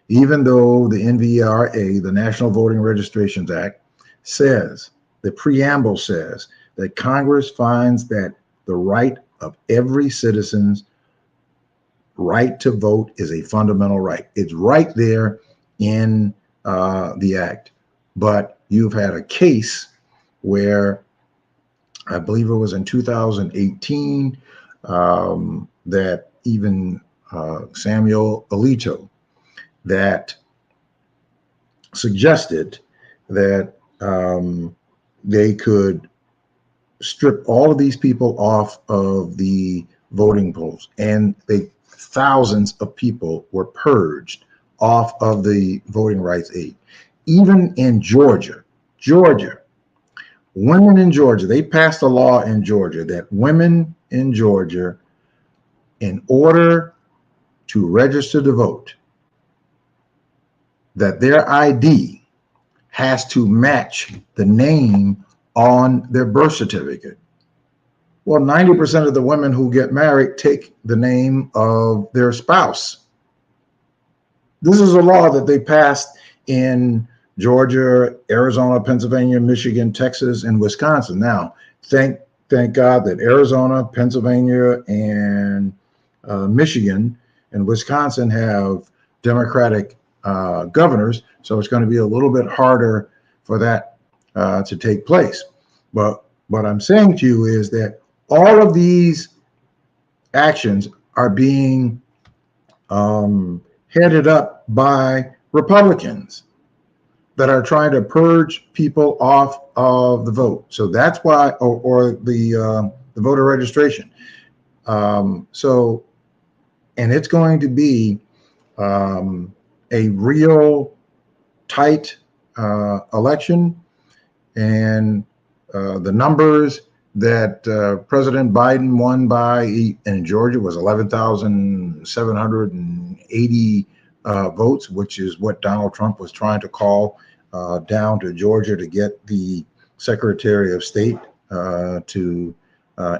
Even though the NVRA, the National Voting Registrations Act, says, the preamble says, that Congress finds that the right of every citizen's right to vote is a fundamental right. It's right there in the act. But you've had a case where, I believe it was in 2018, that even Samuel Alito, that suggested that they could strip all of these people off of the voting polls, and thousands of people were purged off of the voting rights aid. Even in Georgia, women in Georgia, they passed a law in Georgia that women in Georgia, in order to register to vote, that their ID has to match the name on their birth certificate. Well, 90% of the women who get married take the name of their spouse. This is a law that they passed in Georgia, Arizona, Pennsylvania, Michigan, Texas, and Wisconsin. Now, thank God that Arizona, Pennsylvania, and Michigan and Wisconsin have Democratic governors, so it's going to be a little bit harder for that to take place. But what I'm saying to you is that all of these actions are being headed up by Republicans that are trying to purge people off of the vote. So that's why, or the voter registration. So, and it's going to be a real tight election, and the numbers that President Biden won by in Georgia was 11,780 votes, which is what Donald Trump was trying to call down to Georgia to get the Secretary of State to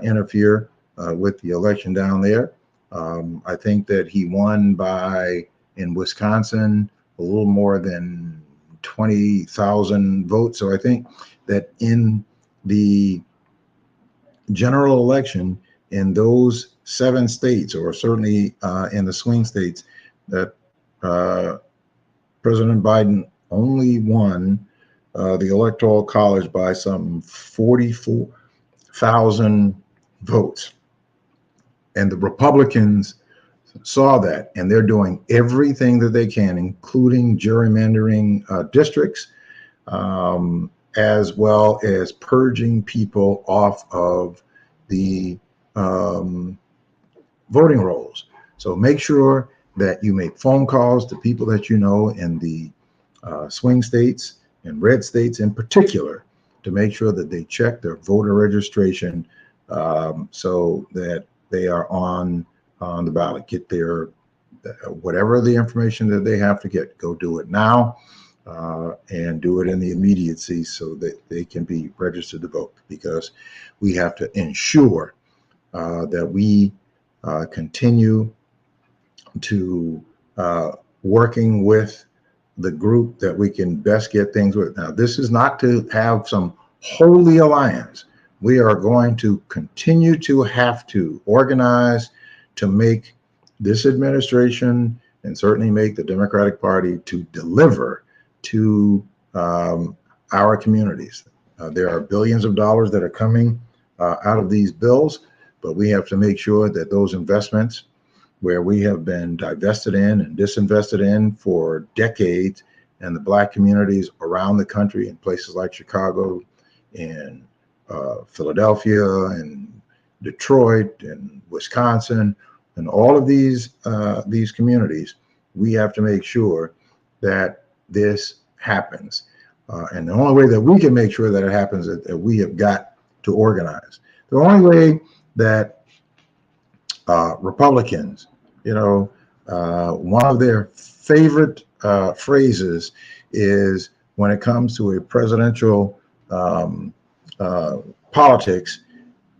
interfere with the election down there. I think that he won by, in Wisconsin, a little more than 20,000 votes. So I think that in the general election in those 7 states, or certainly in the swing states, that President Biden only won the Electoral College by some 44,000 votes. And the Republicans saw that, and they're doing everything that they can, including gerrymandering districts, as well as purging people off of the voting rolls. So make sure that you make phone calls to people that you know in the swing states and red states in particular, to make sure that they check their voter registration so that they are on the ballot. Get their whatever the information that they have to get, go do it now, and do it in the immediacy so that they can be registered to vote, because we have to ensure that we continue to working with the group that we can best get things with. Now, this is not to have some holy alliance. We are going to continue to have to organize to make this administration, and certainly make the Democratic Party, to deliver to our communities. There are billions of dollars that are coming out of these bills, but we have to make sure that those investments, where we have been divested in and disinvested in for decades, and the Black communities around the country in places like Chicago and Philadelphia and Detroit and Wisconsin and all of these communities, we have to make sure that this happens. And the only way that we can make sure that it happens is that we have got to organize. The only way that Republicans, one of their favorite phrases is, when it comes to a presidential politics,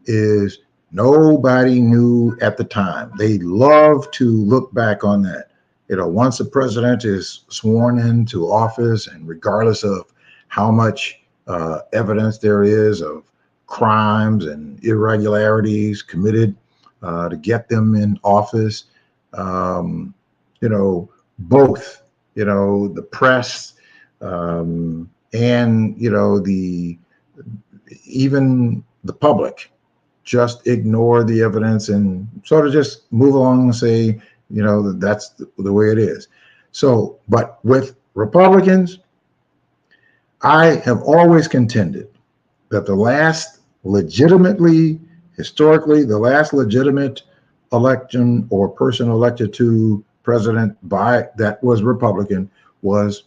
is nobody knew at the time. They love to look back on that. Once a president is sworn into office, and regardless of how much evidence there is of crimes and irregularities committed to get them in office, both, the press and, even the public just ignore the evidence and sort of just move along and say, that's the way it is. So, but with Republicans, I have always contended that historically, the last legitimate election or person elected to president that was Republican was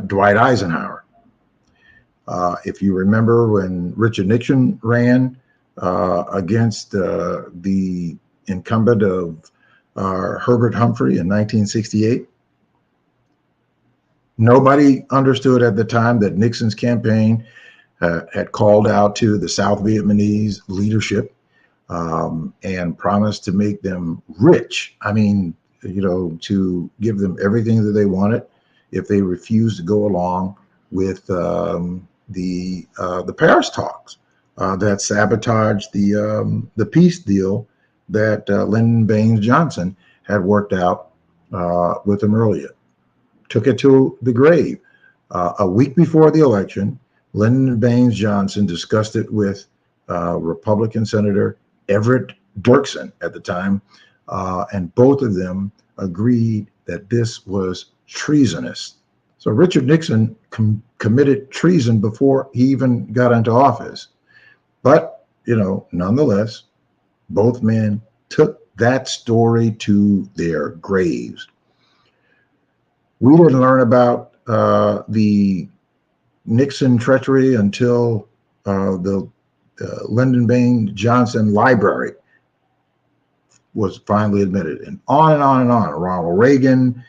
Dwight Eisenhower. If you remember when Richard Nixon ran against the incumbent of Herbert Humphrey in 1968, nobody understood at the time that Nixon's campaign had called out to the South Vietnamese leadership and promised to make them rich. I mean, to give them everything that they wanted if they refused to go along with the Paris talks that sabotaged the peace deal that Lyndon Baines Johnson had worked out with them earlier. Took it to the grave. A week before the election, Lyndon Baines Johnson discussed it with Republican Senator Everett Dirksen at the time, and both of them agreed that this was treasonous. So Richard Nixon committed treason before he even got into office. But, nonetheless, both men took that story to their graves. We didn't learn about the Nixon treachery until the Lyndon Baines Johnson Library was finally admitted, and on and on and on. Ronald Reagan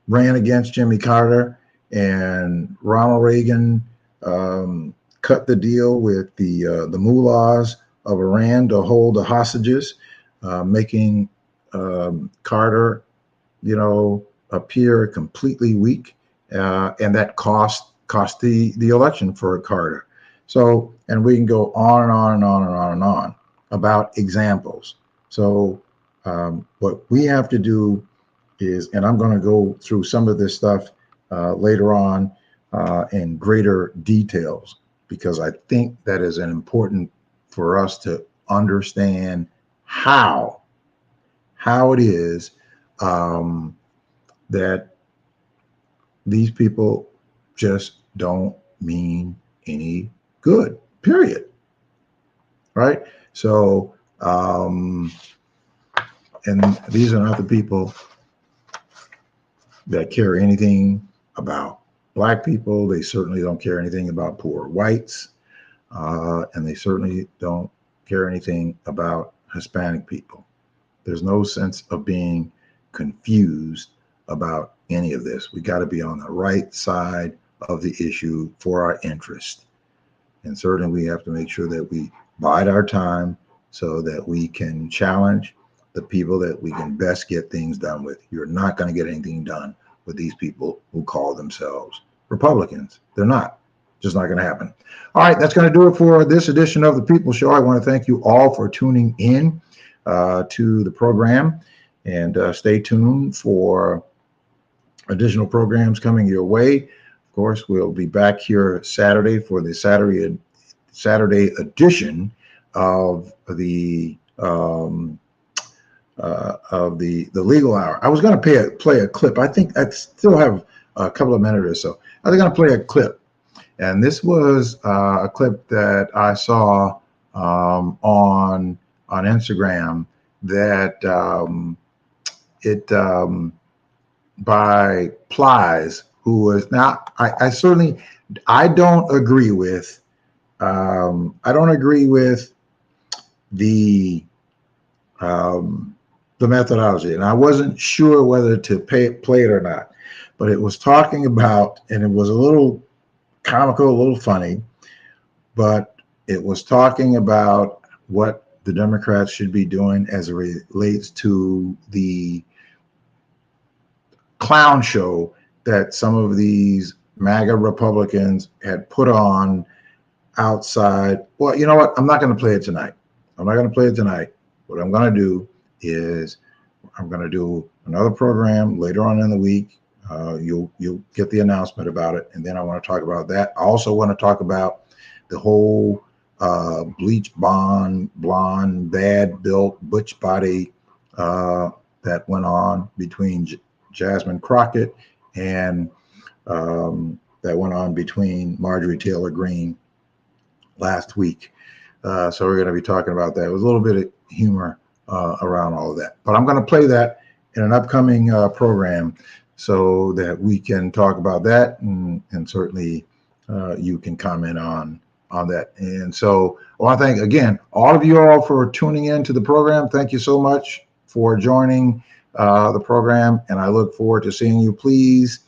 ran against Jimmy Carter, and Ronald Reagan cut the deal with the mullahs of Iran to hold the hostages, making Carter, appear completely weak, and that cost the election for Carter. So, and we can go on and on and on and on and on about examples. So, what we have to do is, and I'm going to go through some of this stuff later on in greater details, because I think that is important for us to understand how it is that these people just don't mean any good, period. Right? So, and these are not the people that care anything about Black people. They certainly don't care anything about poor whites. And they certainly don't care anything about Hispanic people. There's no sense of being confused about any of this. We got to be on the right side of the issue for our interest. And certainly we have to make sure that we bide our time so that we can challenge the people that we can best get things done with. You're not going to get anything done with these people who call themselves Republicans. They're not. Just not going to happen. All right, that's going to do it for this edition of the People Show. I want to thank you all for tuning in to the program, and stay tuned for additional programs coming your way. Of course, we'll be back here Saturday for the Saturday edition of the Legal Hour. I was going to play a clip. I think I still have a couple of minutes or so. I was going to play a clip, and this was a clip that I saw on Instagram that by Plies, who was now I certainly don't agree with the methodology, and I wasn't sure whether to play it or not, but it was talking about, and it was a little comical, a little funny, but it was talking about what the Democrats should be doing as it relates to the clown show that some of these MAGA Republicans had put on outside. Well, you know what? I'm not going to play it tonight. What I'm going to do is I'm going to do another program later on in the week. You'll get the announcement about it, and then I want to talk about that. I also want to talk about the whole bleach blonde, bad built, butch body that went on between Jasmine Crockett and that went on between Marjorie Taylor Greene last week. So we're going to be talking about that. It was a little bit of humor around all of that, but I'm going to play that in an upcoming program so that we can talk about that, and certainly you can comment on that. And so I want to thank again all of you all for tuning in to the program. Thank you so much for joining the program, and I look forward to seeing you. Please,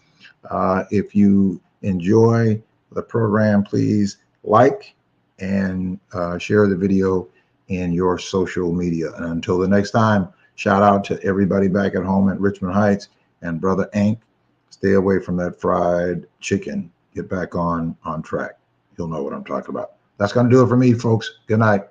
if you enjoy the program, please like and share the video in your social media. And until the next time, shout out to everybody back at home at Richmond Heights, and Brother Ank, stay away from that fried chicken. Get back on track. You'll know what I'm talking about. That's going to do it for me, folks. Good night.